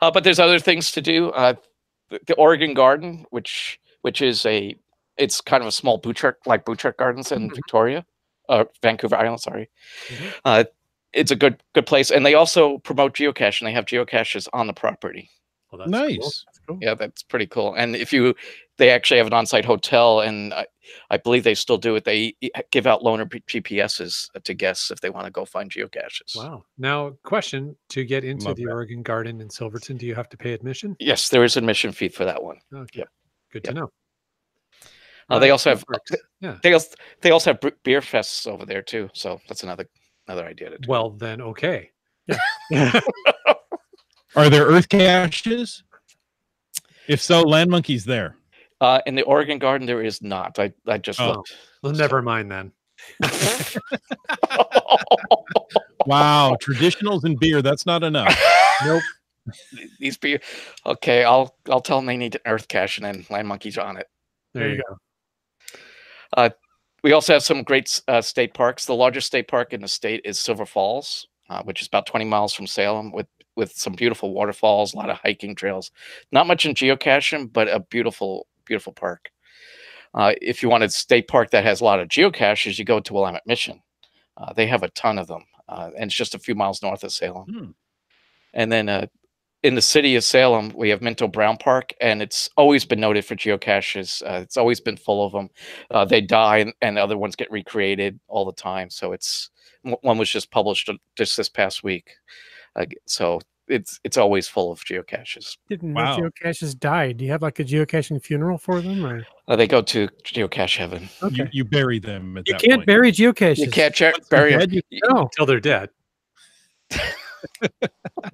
But there's other things to do. The Oregon Garden, which is it's kind of a small Butchart Gardens in Victoria, Vancouver Island. Sorry, it's a good place, and they also promote geocaching. They have geocaches on the property. Well, that's Nice. cool. That's cool. Yeah, that's pretty cool. And they actually have an on-site hotel, and I believe they still do it. They give out loaner GPSs to guests if they want to go find geocaches. Wow. Now, question: to get into Love the that. Oregon Garden in Silverton, do you have to pay admission? Yes, there is admission fee for that one. Okay. Yep. Good Yep. to know. They also have Yeah. they also have beer fests over there too. So that's another idea to do. Well, then, okay. Are there earth caches? If so, Land Monkey's there. In the Oregon Garden, there is not. I just Oh. looked. Well, never mind then. Wow, traditionals and beer, that's not enough. Nope. These beer. Okay, I'll tell them they need an earth cache, and then Land Monkey's on it. There you go. We also have some great state parks. The largest state park in the state is Silver Falls, which is about 20 miles from Salem, with some beautiful waterfalls, a lot of hiking trails. Not much in geocaching, but a beautiful, beautiful park. If you want a state park that has a lot of geocaches, you go to Willamette Mission. They have a ton of them, and it's just a few miles north of Salem. And then in the city of Salem, we have Minto Brown Park, and it's always been noted for geocaches. It's always been full of them. They die, and other ones get recreated all the time. So one was just published just this past week. So it's always full of geocaches. Didn't know Wow. geocaches died. Do you have like a geocaching funeral for them? Or? They go to geocache heaven. Okay. You bury them at You that can't point. bury geocaches. You can't Once bury they're them. dead, you- No. Until they're dead.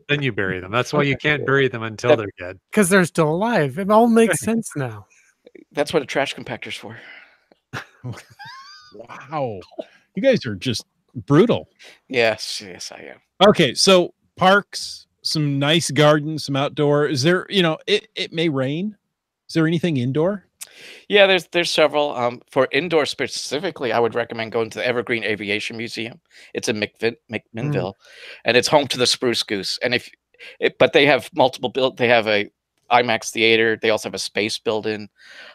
Then you bury them. That's why you can't bury them until they're dead. Because they're still alive. It all makes sense now. That's what a trash compactor's for. Wow. You guys are just brutal. Yes, I am. Okay, so parks, some nice gardens, some outdoor. Is there, it may rain. Is there anything indoor? Yeah, there's several. For indoor specifically, I would recommend going to the Evergreen Aviation Museum. It's in McMinnville, and it's home to the Spruce Goose. And but they have multiple They have a IMAX theater. They also have a space building.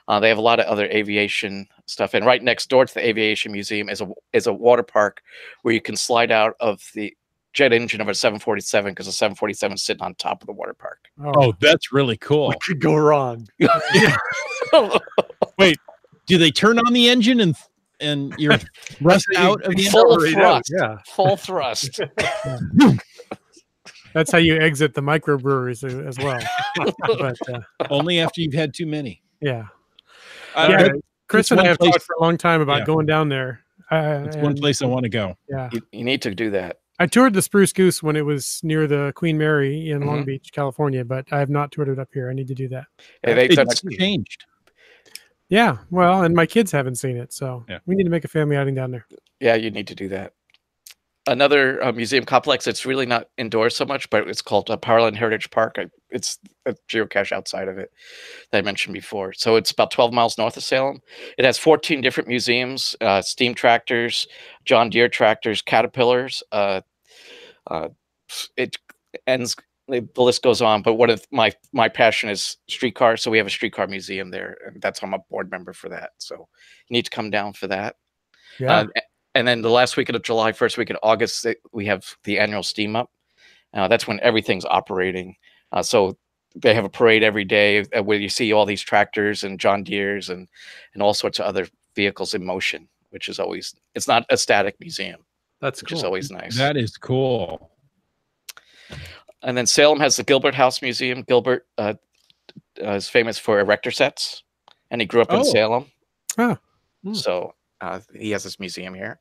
They have a lot of other aviation stuff. And right next door to the Aviation Museum is a water park where you can slide out of the jet engine of a 747 because the 747 is sitting on top of the water park. Oh, that's really cool. What could go wrong? Wait, do they turn on the engine and you're thrust out of the Full Right out, thrust. yeah. Full thrust. That's how you exit the microbreweries as well. But only after you've had too many? yeah. Yeah, Chris it's and I one have place- talked for a long time about Yeah. going down there. It's one and- place I want to go. Yeah. You need to do that. I toured the Spruce Goose when it was near the Queen Mary in Long Mhm. Beach, California, but I have not toured it up here. I need to do that. They've done It's changed. Yeah. Well, and my kids haven't seen it. So Yeah. we need to make a family outing down there. Yeah, you need to do that. Another museum complex. It's really not indoors so much, but it's called Powerland Heritage Park. It's a geocache outside of it that I mentioned before. So it's about 12 miles north of Salem. It has 14 different museums, steam tractors, John Deere tractors, Caterpillars. It ends. The list goes on. But one of my passion is streetcars. So we have a streetcar museum there, and that's I'm a board member for that. So you need to come down for that. Yeah. And then the last weekend of July, first week of August, we have the annual Steam Up. That's when everything's operating. So they have a parade every day where you see all these tractors and John Deeres and all sorts of other vehicles in motion, which is always, it's not a static museum. That's which cool. is always nice. That is cool. And then Salem has the Gilbert House Museum. Gilbert is famous for erector sets, and he grew up in Salem. Oh. So he has this museum here.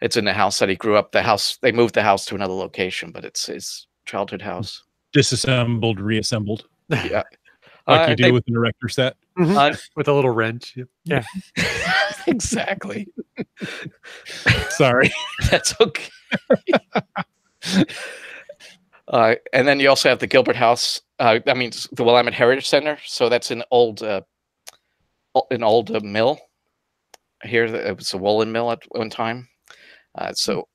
It's in the house that he grew up. The house, they moved the house to another location, but it's his childhood house. Disassembled, reassembled. Yeah. Like you do with an erector set. With a little wrench. Yeah. Exactly. Sorry. That's okay. And then you also have the Gilbert House. The Willamette Heritage Center. So that's an old mill. Here, it was a woolen mill at one time. So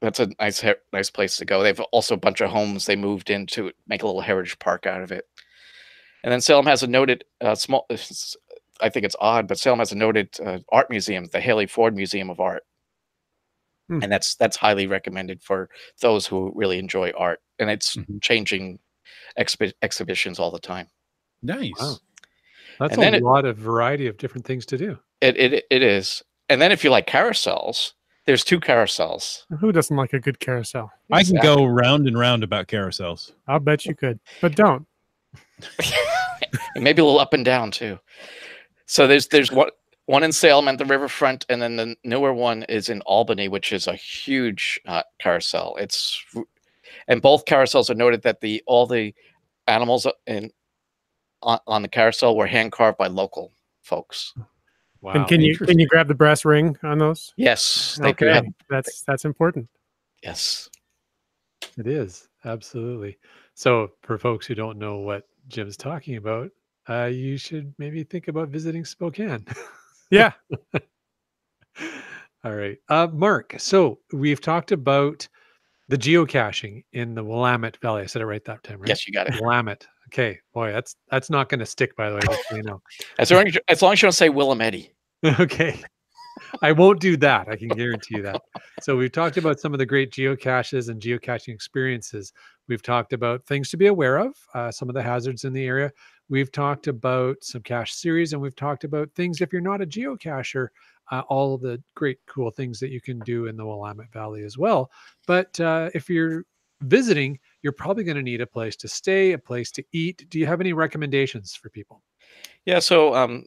that's a nice place to go. They have also a bunch of homes they moved in to make a little heritage park out of it. And then Salem has a noted small. I think it's odd, but Salem has a noted art museum, the Haley Ford Museum of Art, and that's highly recommended for those who really enjoy art. And it's changing exhibitions all the time. Nice. Wow. That's a lot of variety of different things to do. It is. And then if you like carousels, there's 2 carousels. Who doesn't like a good carousel? I can go round and round about carousels. I'll bet you could, but don't. And maybe a little up and down too. So there's one in Salem at the riverfront, and then the newer one is in Albany, which is a huge carousel. And both carousels are noted that all the animals on the carousel were hand carved by local folks. Wow. And can you grab the brass ring on those? Yes. Okay. That's important. Yes. It is. Absolutely. So for folks who don't know what Jim's talking about, you should maybe think about visiting Spokane. Yeah. All right. Mark, so we've talked about the geocaching in the Willamette Valley. I said it right that time, right? Yes, you got it. Willamette. Okay. Boy, that's not going to stick, by the way, just so you know. As long as you don't say Willamette. Okay. I won't do that. I can guarantee you that. So we've talked about some of the great geocaches and geocaching experiences. We've talked about things to be aware of, some of the hazards in the area. We've talked about some cache series, and we've talked about things, if you're not a geocacher, all of the great, cool things that you can do in the Willamette Valley as well. But if you're visiting, you're probably going to need a place to stay, a place to eat. Do you have any recommendations for people? Yeah, so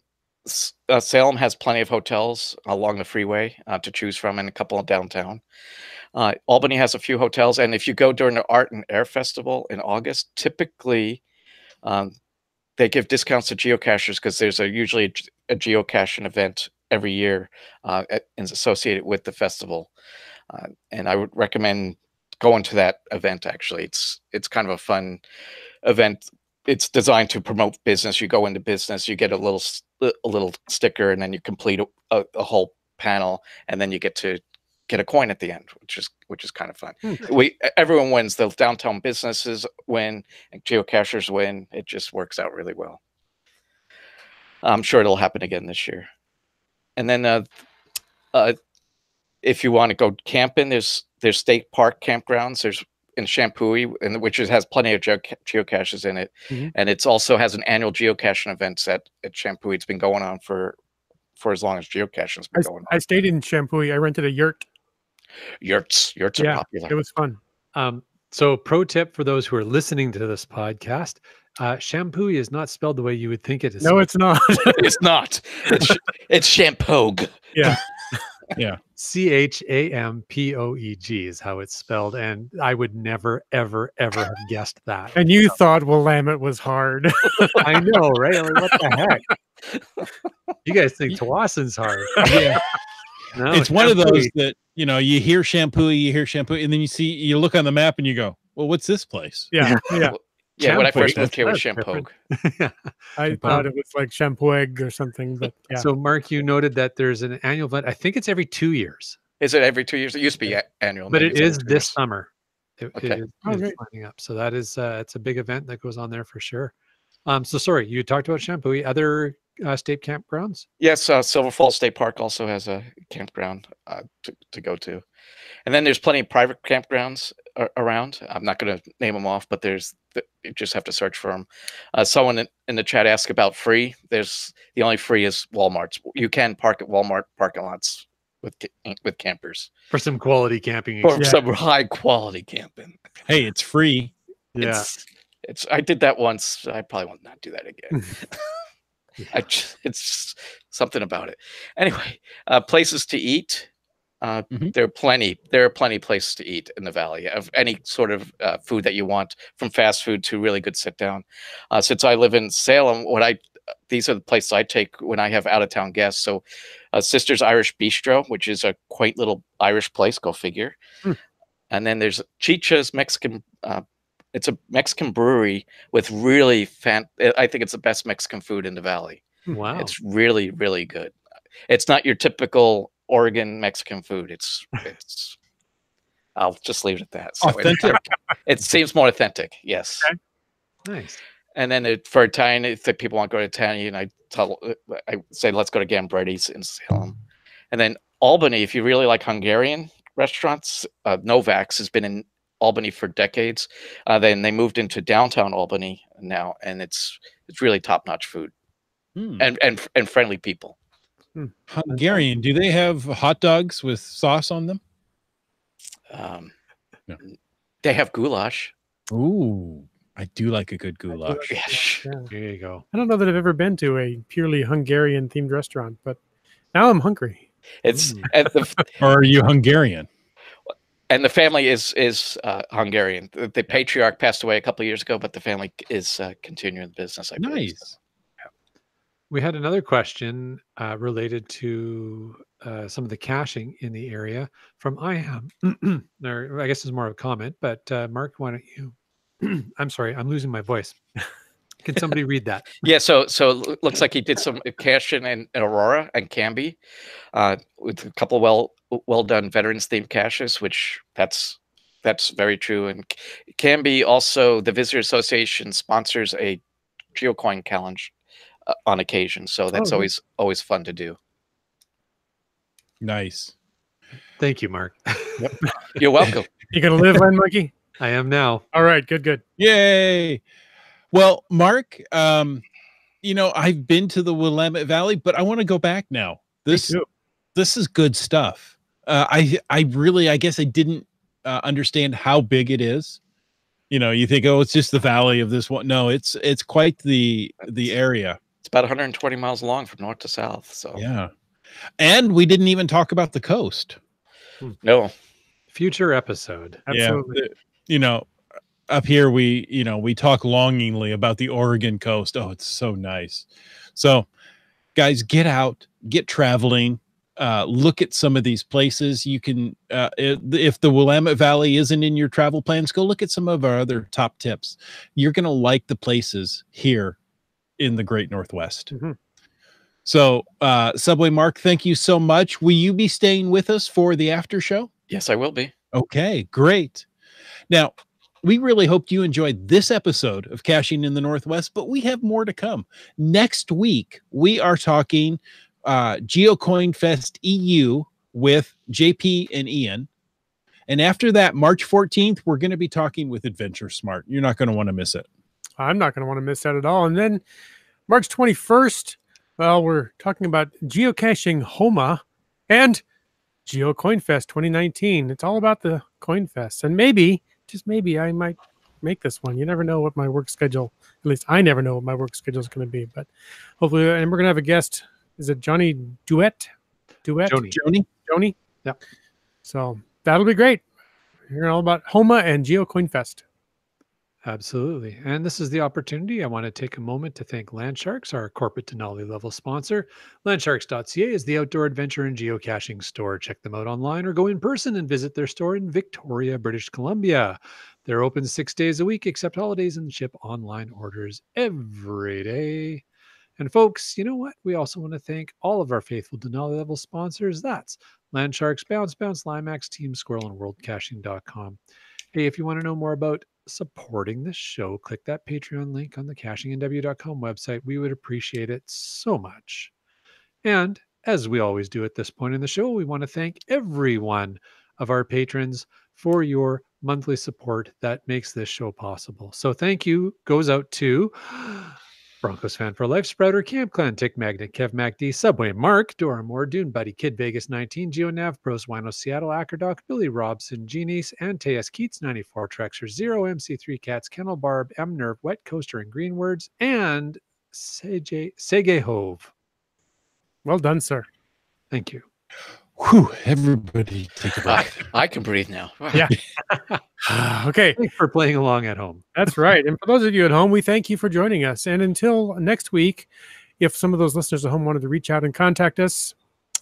Salem has plenty of hotels along the freeway to choose from, and a couple of downtown. Albany has a few hotels, and if you go during the Art and Air Festival in August, typically they give discounts to geocachers because there's usually a geocaching event every year associated with the festival, and I would recommend going to that event. Actually, it's kind of a fun event. It's designed to promote business. You go into business, you get a little sticker, and then you complete a whole panel, and then you get to get a coin at the end, which is kind of fun. Everyone wins. The downtown businesses win, and geocachers win. It just works out really well. I'm sure it'll happen again this year. And then if you want to go camping, there's state park campgrounds. There's in Shampooey, which has plenty of geocaches in it, and it also has an annual geocaching event at Shampooey. It's been going on for as long as geocaching's been going on. I stayed in Shampooey. I rented a yurt. Yurts are popular. It was fun. So pro tip for those who are listening to this podcast, Shampooey is not spelled the way you would think it is. No, it's not. It's not. It's Champoeg. Yeah. Yeah. CHAMPOEG is how it's spelled. And I would never, ever, ever have guessed that. And you thought Willamette was hard. I know, right? Like, what the heck? You guys think Tawason's hard. Yeah. No, it's one of those that, you hear Shampooey, and then you look on the map and you go, well, what's this place? Yeah. Yeah. Yeah, when I first moved here, it was Champoeg. I thought it was like Champoeg or something, but yeah. So, Mark, you noted that there's an annual event. I think it's every 2 years. Is it every 2 years? It used to be annual, but it is this summer. It Okay. is lining up. So that is it's a big event that goes on there for sure. So sorry, you talked about Shampooey. Other state campgrounds? Yes, Silver Falls State Park also has a campground to go to, and then there's plenty of private campgrounds. around. I'm not going to name them off, but you just have to search for them. Someone in the chat asked about free. The only free is Walmart's. You can park at Walmart parking lots with campers For some quality camping. for some high quality camping. Hey, it's free. Yeah. I did that once. I probably will not do that again. It's something about it. Anyway, places to eat. There are plenty of places to eat in the valley of any sort of food that you want, from fast food to really good sit down. Since I live in Salem, these are the places I take when I have out of town guests. So, Sister's Irish Bistro, which is a quaint little Irish place, go figure. And then there's Chicha's Mexican. It's a Mexican brewery with really I think it's the best Mexican food in the valley. Wow. It's really, really good. It's not your typical Oregon Mexican food. It's I'll just leave it at that. So Authentic. it seems more authentic. Yes. Okay. Nice. And then for Italian, if people want to go to Italian, I say, let's go to Gambretti's in Salem. And then Albany, if you really like Hungarian restaurants, Novaks has been in Albany for decades. Then they moved into downtown Albany now, and it's really top-notch food and friendly people. Hungarian, do they have hot dogs with sauce on them? No. They have goulash. Ooh, I do like a good goulash. Yeah. There you go. I don't know that I've ever been to a purely Hungarian themed restaurant, but now I'm hungry. It's Or are you Hungarian? And the family is Hungarian. The patriarch passed away a couple of years ago, but the family is continuing the business. I believe. Nice. We had another question related to some of the caching in the area from IHAB. Or I guess it's more of a comment, but Mark, why don't you? I'm sorry, I'm losing my voice. Can somebody read that? Yeah, so it looks like he did some caching in Aurora and Canby with a couple of well done veterans themed caches, which that's very true. And Canby also, the Visitor Association sponsors a geocoin challenge on occasion, so that's always fun to do. Nice. Thank you, Mark. Yep. You're welcome. You gonna live, Len Monkey? I am now. All right, good. Yay. Well, Mark, I've been to the Willamette Valley, but I want to go back now. This is good stuff. I guess I didn't understand how big it is. You think, oh, it's just the valley of this one. No, it's quite the area. It's about 120 miles long from north to south. So yeah. And we didn't even talk about the coast. No. Future episode. Absolutely. Yeah. Up here, we talk longingly about the Oregon coast. Oh, it's so nice. So, guys, get out, get traveling, look at some of these places. You can, if the Willamette Valley isn't in your travel plans, go look at some of our other top tips. You're going to like the places here in the Great Northwest. So, Subway Mark, thank you so much. Will you be staying with us for the after show? Yes, I will be. Okay, great. Now, we really hope you enjoyed this episode of Caching in the Northwest, but we have more to come. Next week, we are talking GeoCoin Fest EU with JP and Ian. And after that, March 14th, we're going to be talking with Adventure Smart. You're not going to want to miss it. I'm not going to want to miss that at all. And then March 21st, well, we're talking about geocaching Homa and GeoCoin Fest 2019. It's all about the Coin Fest. And maybe, just maybe, I might make this one. You never know what my work schedule, at least I never know what my work schedule is going to be. But hopefully, and we're going to have a guest. Is it Johnny Duet? Joni? Yep. So that'll be great. Hearing all about Homa and GeoCoin Fest. Absolutely. And this is the opportunity. I want to take a moment to thank Landsharks, our corporate Denali level sponsor. Landsharks.ca is the outdoor adventure and geocaching store. Check them out online or go in person and visit their store in Victoria, British Columbia. They're open 6 days a week, except holidays, and ship online orders every day. And folks, you know what? We also want to thank all of our faithful Denali level sponsors. That's Landsharks, Bounce, Limax, Team Squirrel, and WorldCaching.com. Hey, if you want to know more about supporting this show, click that Patreon link on the cachingandw.com website. We would appreciate it so much. And as we always do at this point in the show, we want to thank every one of our patrons for your monthly support that makes this show possible. So thank you goes out to Broncos Fan for Life, Sprouter, Camp Clan, Tick Magnet, Kev MacD, Subway, Mark, Dora Moore, Dune Buddy, Kid Vegas 19, GeoNav, Pros, Wino, Seattle, Ackerdoc, Billy Robson, Genies, Antaeus, Keats 94, Trexer, Zero, MC3 Cats, Kennel Barb, M Nerve, Wet Coaster, and Green Words, and Sege Hove. Well done, sir. Thank you. Whew, everybody take a breath. I can breathe now. Yeah. Okay. Thanks for playing along at home. That's right. And for those of you at home, we thank you for joining us. And until next week, if some of those listeners at home wanted to reach out and contact us,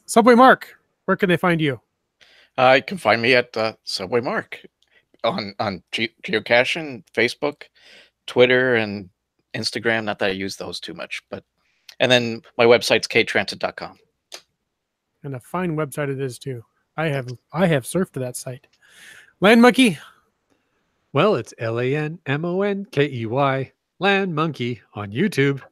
Subway Mark, where can they find you? You can find me at Subway Mark on geocaching, Facebook, Twitter, and Instagram. Not that I use those too much, and then my website's ktoransit.com. And a fine website it is too. I have surfed to that site. Land Monkey. Well, it's LANMONKEY, Land Monkey on YouTube.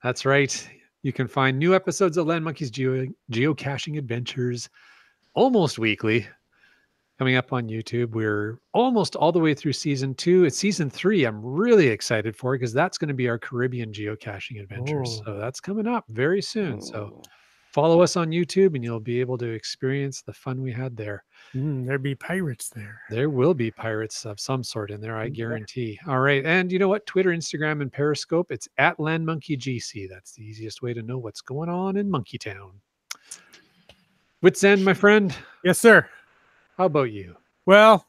That's right. You can find new episodes of Land Monkey's geocaching adventures almost weekly coming up on YouTube. We're almost all the way through season 2. It's season 3. I'm really excited for it because that's going to be our Caribbean geocaching adventures. So that's coming up very soon. So follow us on YouTube and you'll be able to experience the fun we had there. There'd be pirates there. There will be pirates of some sort in there, I guarantee. All right. And you know what? Twitter, Instagram, and Periscope, it's at LandMonkeyGC. That's the easiest way to know what's going on in Monkey Town. Wits End, my friend. Yes, sir. How about you? Well,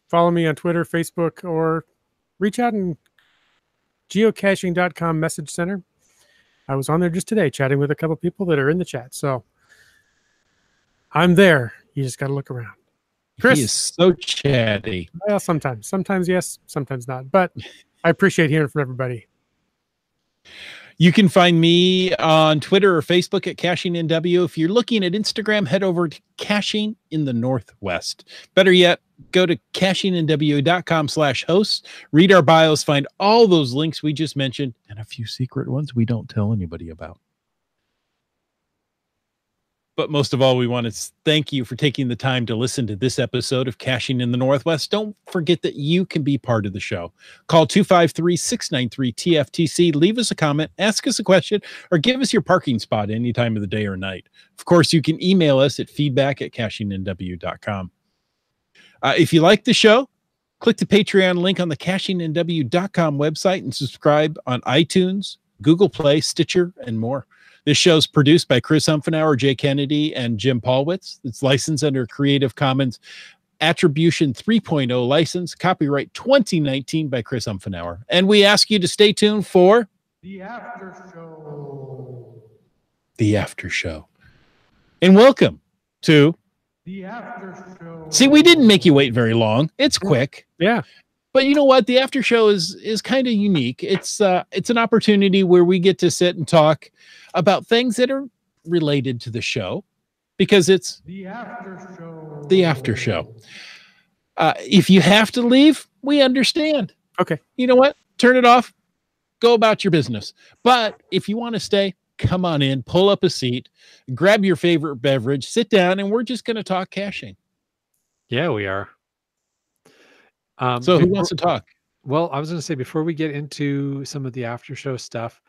follow me on Twitter, Facebook, or reach out in geocaching.com message center. I was on there just today chatting with a couple people that are in the chat. So I'm there. You just got to look around. Chris. He is so chatty. Well, sometimes. Sometimes yes, sometimes not. But I appreciate hearing from everybody. You can find me on Twitter or Facebook at CachingNW. If you're looking at Instagram, head over to Caching in the Northwest. Better yet, go to CachingNW.com/hosts, read our bios, find all those links we just mentioned, and a few secret ones we don't tell anybody about. But most of all, we want to thank you for taking the time to listen to this episode of Caching in the Northwest. Don't forget that you can be part of the show. Call 253-693-TFTC. Leave us a comment, ask us a question, or give us your parking spot any time of the day or night. Of course, you can email us at feedback@CachingNW.com. If you like the show, click the Patreon link on the CachingNW.com website and subscribe on iTunes, Google Play, Stitcher, and more. This show's produced by Chris Humphenauer, Jay Kennedy, and Jim Paulwitz. It's licensed under Creative Commons Attribution 3.0 license, copyright 2019 by Chris Humphenauer. And we ask you to stay tuned for The After Show. The After Show. And welcome to The After Show. See, we didn't make you wait very long. It's quick. Yeah. But you know what? The after show is kind of unique. It's an opportunity where we get to sit and talk about things that are related to the show because it's The After Show. The After Show. If you have to leave, we understand. Okay. You know what? Turn it off. Go about your business. But if you want to stay, come on in, pull up a seat, grab your favorite beverage, sit down, and we're just going to talk caching. Yeah, we are. So who wants to talk? Well, I was going to say, before we get into some of the after show stuff,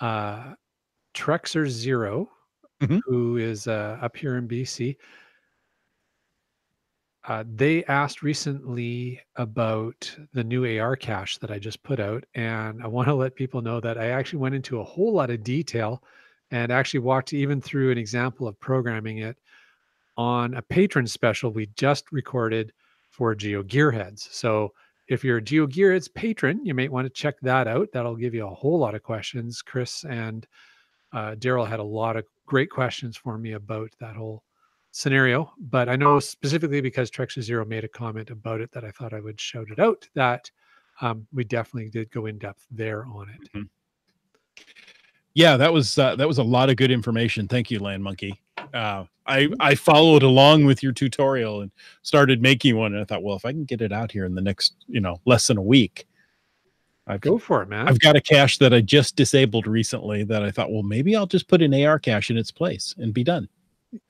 Trexer Zero, who is up here in BC, they asked recently about the new AR cache that I just put out. And I want to let people know that I actually went into a whole lot of detail and actually walked even through an example of programming it on a patron special we just recorded for Geo Gearheads. So if you're a Geo Gearheads patron, you might want to check that out. That'll give you a whole lot of questions. Chris and Daryl had a lot of great questions for me about that whole scenario. But I know specifically because Trexer Zero made a comment about it that I thought I would shout it out, that we definitely did go in depth there on it. Yeah, that was a lot of good information. Thank you, Land Monkey. I followed along with your tutorial and started making one, and I thought, well, if I can get it out here in the next, less than a week, go for it, man. I've got a cache that I just disabled recently that I thought, well, maybe I'll just put an AR cache in its place and be done.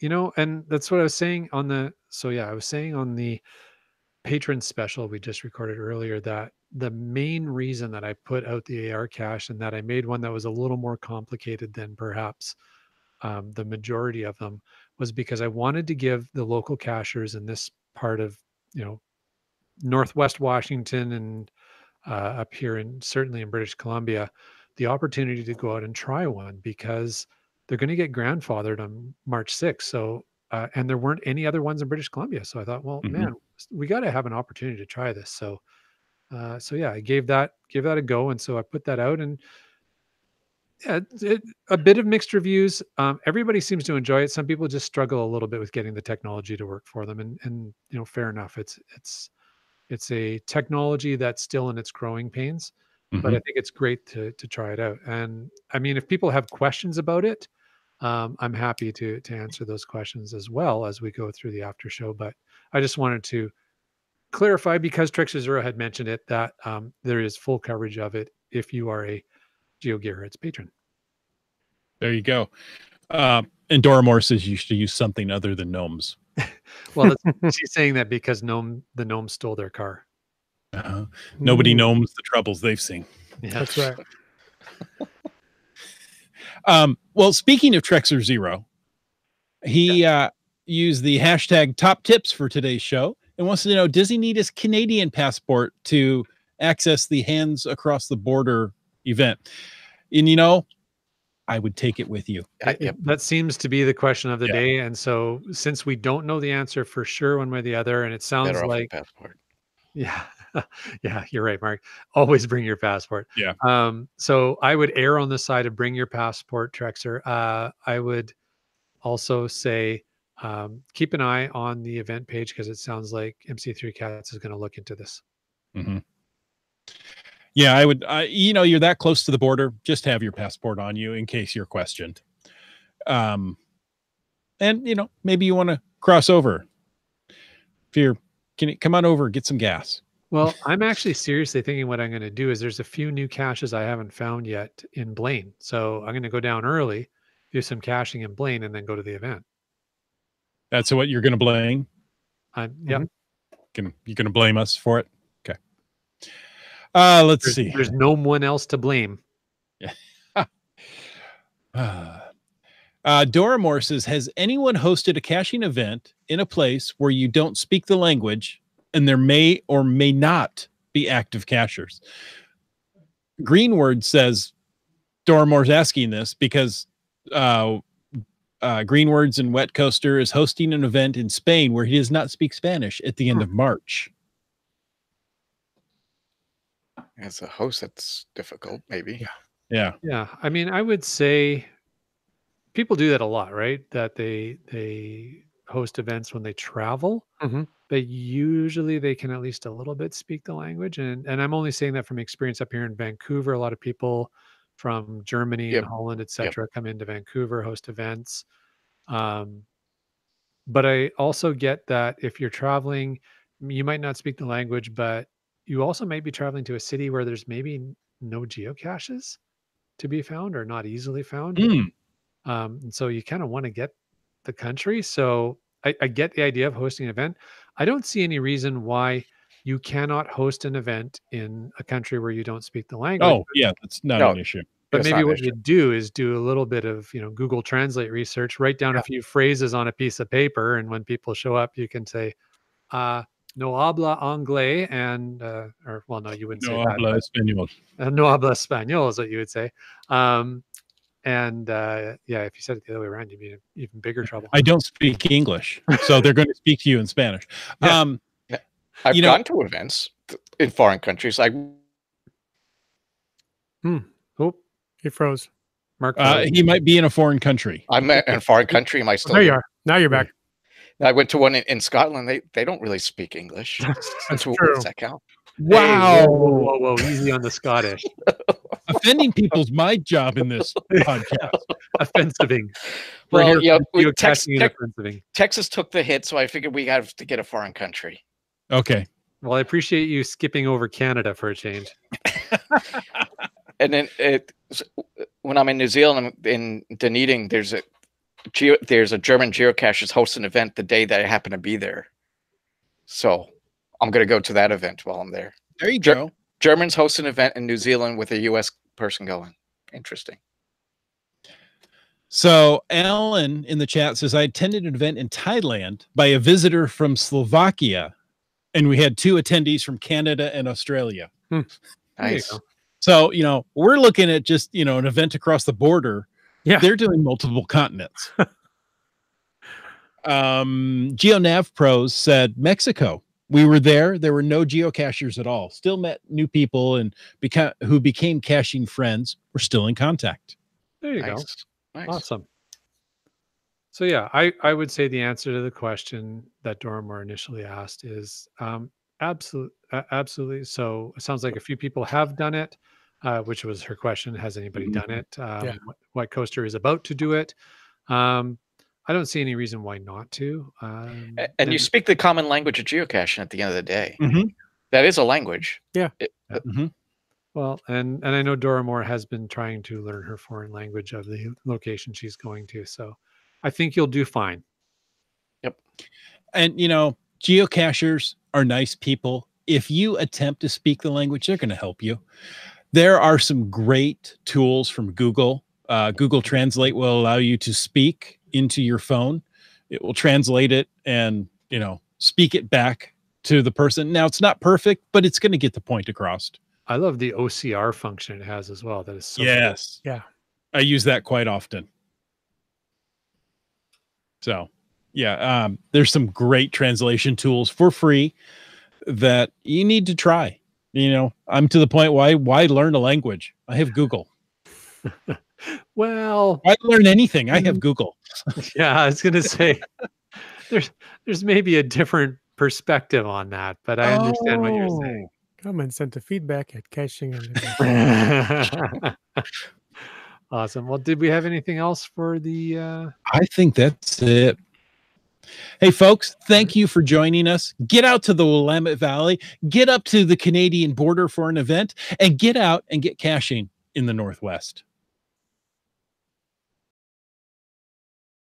And that's what I was saying on the patron special we just recorded earlier, that the main reason that I put out the AR cache and that I made one that was a little more complicated than perhaps the majority of them was because I wanted to give the local cachers in this part of, Northwest Washington and up here and certainly in British Columbia, the opportunity to go out and try one because they're going to get grandfathered on March 6th. So, and there weren't any other ones in British Columbia. So I thought, well, man, we got to have an opportunity to try this. So, yeah, I gave that a go. And so I put that out, and yeah, a bit of mixed reviews. Everybody seems to enjoy it. Some people just struggle a little bit with getting the technology to work for them. And fair enough. It's a technology that's still in its growing pains, but I think it's great to try it out. And I mean, if people have questions about it, I'm happy to answer those questions as well as we go through the after show. But I just wanted to clarify, because Trixie Zero had mentioned it, that there is full coverage of it if you are a GeoGarrett's patron. There you go. And Doramore says you should use something other than gnomes. Well, she's saying that because the gnomes stole their car. Nobody knows the troubles they've seen. Yeah. That's right. Well, speaking of Trexer Zero, he used the hashtag top tips for today's show and wants to know, does he need his Canadian passport to access the Hands Across the Border event? And I would take it with you. That seems to be the question of the day. And so since we don't know the answer for sure one way or the other, and it sounds like passport. Yeah. Yeah, you're right, Mark. Always bring your passport. Yeah. So I would err on the side of bring your passport, Trexer. I would also say keep an eye on the event page, because it sounds like MC3 Cats is going to look into this. Yeah, I would. You're that close to the border. Just have your passport on you in case you're questioned. And maybe you want to cross over. Can you come on over, get some gas? Well, I'm actually seriously thinking what I'm going to do is there's a few new caches I haven't found yet in Blaine. So I'm going to go down early, do some caching in Blaine, and then go to the event. That's what you're going to blame? Yep. You're going to blame us for it? Okay. Let's see. There's no one else to blame. Yeah. Doramore says, has anyone hosted a caching event in a place where you don't speak the language and there may or may not be active cachers? Greenword says Doramore's asking this because Greenwords and Wet Coaster is hosting an event in Spain where he does not speak Spanish at the end of March. As a host, that's difficult, maybe. Yeah. I mean, I would say people do that a lot, right? That they host events when they travel, but usually they can at least a little bit speak the language. And I'm only saying that from experience up here in Vancouver. A lot of people from Germany and Holland, etc., come into Vancouver, host events. But I also get that if you're traveling, you might not speak the language, but you also might be traveling to a city where there's maybe no geocaches to be found or not easily found. And so you kind of want to get the country. So I get the idea of hosting an event. I don't see any reason why you cannot host an event in a country where you don't speak the language. Oh, yeah, that's not an issue. But maybe what you do is do a little bit of, Google Translate research, write down a few phrases on a piece of paper. And when people show up, you can say, no habla anglais, and, no, you wouldn't say that. No habla español. No habla español is what you would say. If you said it the other way around, you'd be in even bigger trouble. I don't speak English, so they're going to speak to you in Spanish. I've gone to events in foreign countries. Oh, he froze. Mark, he might be in a foreign country. I'm in a foreign country. Am I still? There you are. Now you're back. I went to one in Scotland. They don't really speak English. That's true. Does that count? Wow. Hey, whoa. Easy on the Scottish. Offending people's my job in this podcast. Offensiving. Well, Texas took the hit, so I figured we have to get a foreign country. Okay. Well, I appreciate you skipping over Canada for a change. And then when I'm in New Zealand, I'm in Dunedin, there's a German geocacher hosts an event the day that I happen to be there. So I'm going to go to that event while I'm there. There you Ger- go. Germans host an event in New Zealand with a U.S. person going. Interesting. So Alan in the chat says, I attended an event in Thailand by a visitor from Slovakia, and we had 2 attendees from Canada and Australia. There you Nice. go. So, we're looking at just, an event across the border. Yeah. They're doing multiple continents. GeoNav Pros said, Mexico. We were there. There were no geocachers at all. Still met new people and who became caching friends. We're still in contact. There you go. Nice. Awesome. So yeah, I would say the answer to the question that Doramore initially asked is absolutely. So it sounds like a few people have done it, which was her question. Has anybody done it? Yeah. What coaster is about to do it? I don't see any reason why not to. And you speak the common language of geocaching at the end of the day. Mhm. That is a language. Yeah. Mhm. Well, and I know Doramore has been trying to learn her foreign language of the location she's going to. So I think you'll do fine. Yep. And, geocachers are nice people. If you attempt to speak the language, they're going to help you. There are some great tools from Google. Google Translate will allow you to speak into your phone. It will translate it and, speak it back to the person. Now, it's not perfect, but it's going to get the point across. I love the OCR function it has as well. That is so Yes. cool. Yeah. I use that quite often. So, yeah, there's some great translation tools for free that you need to try. I'm to the point why learn a language? I have Google. Well, Why learn anything? I have Google. yeah, I was going to say there's maybe a different perspective on that, but I understand what you're saying. Come and send the feedback at caching. Awesome. Well, did we have anything else for the I think that's it. Hey, folks, thank you for joining us. Get out to the Willamette Valley, get up to the Canadian border for an event, and get out and get caching in the Northwest.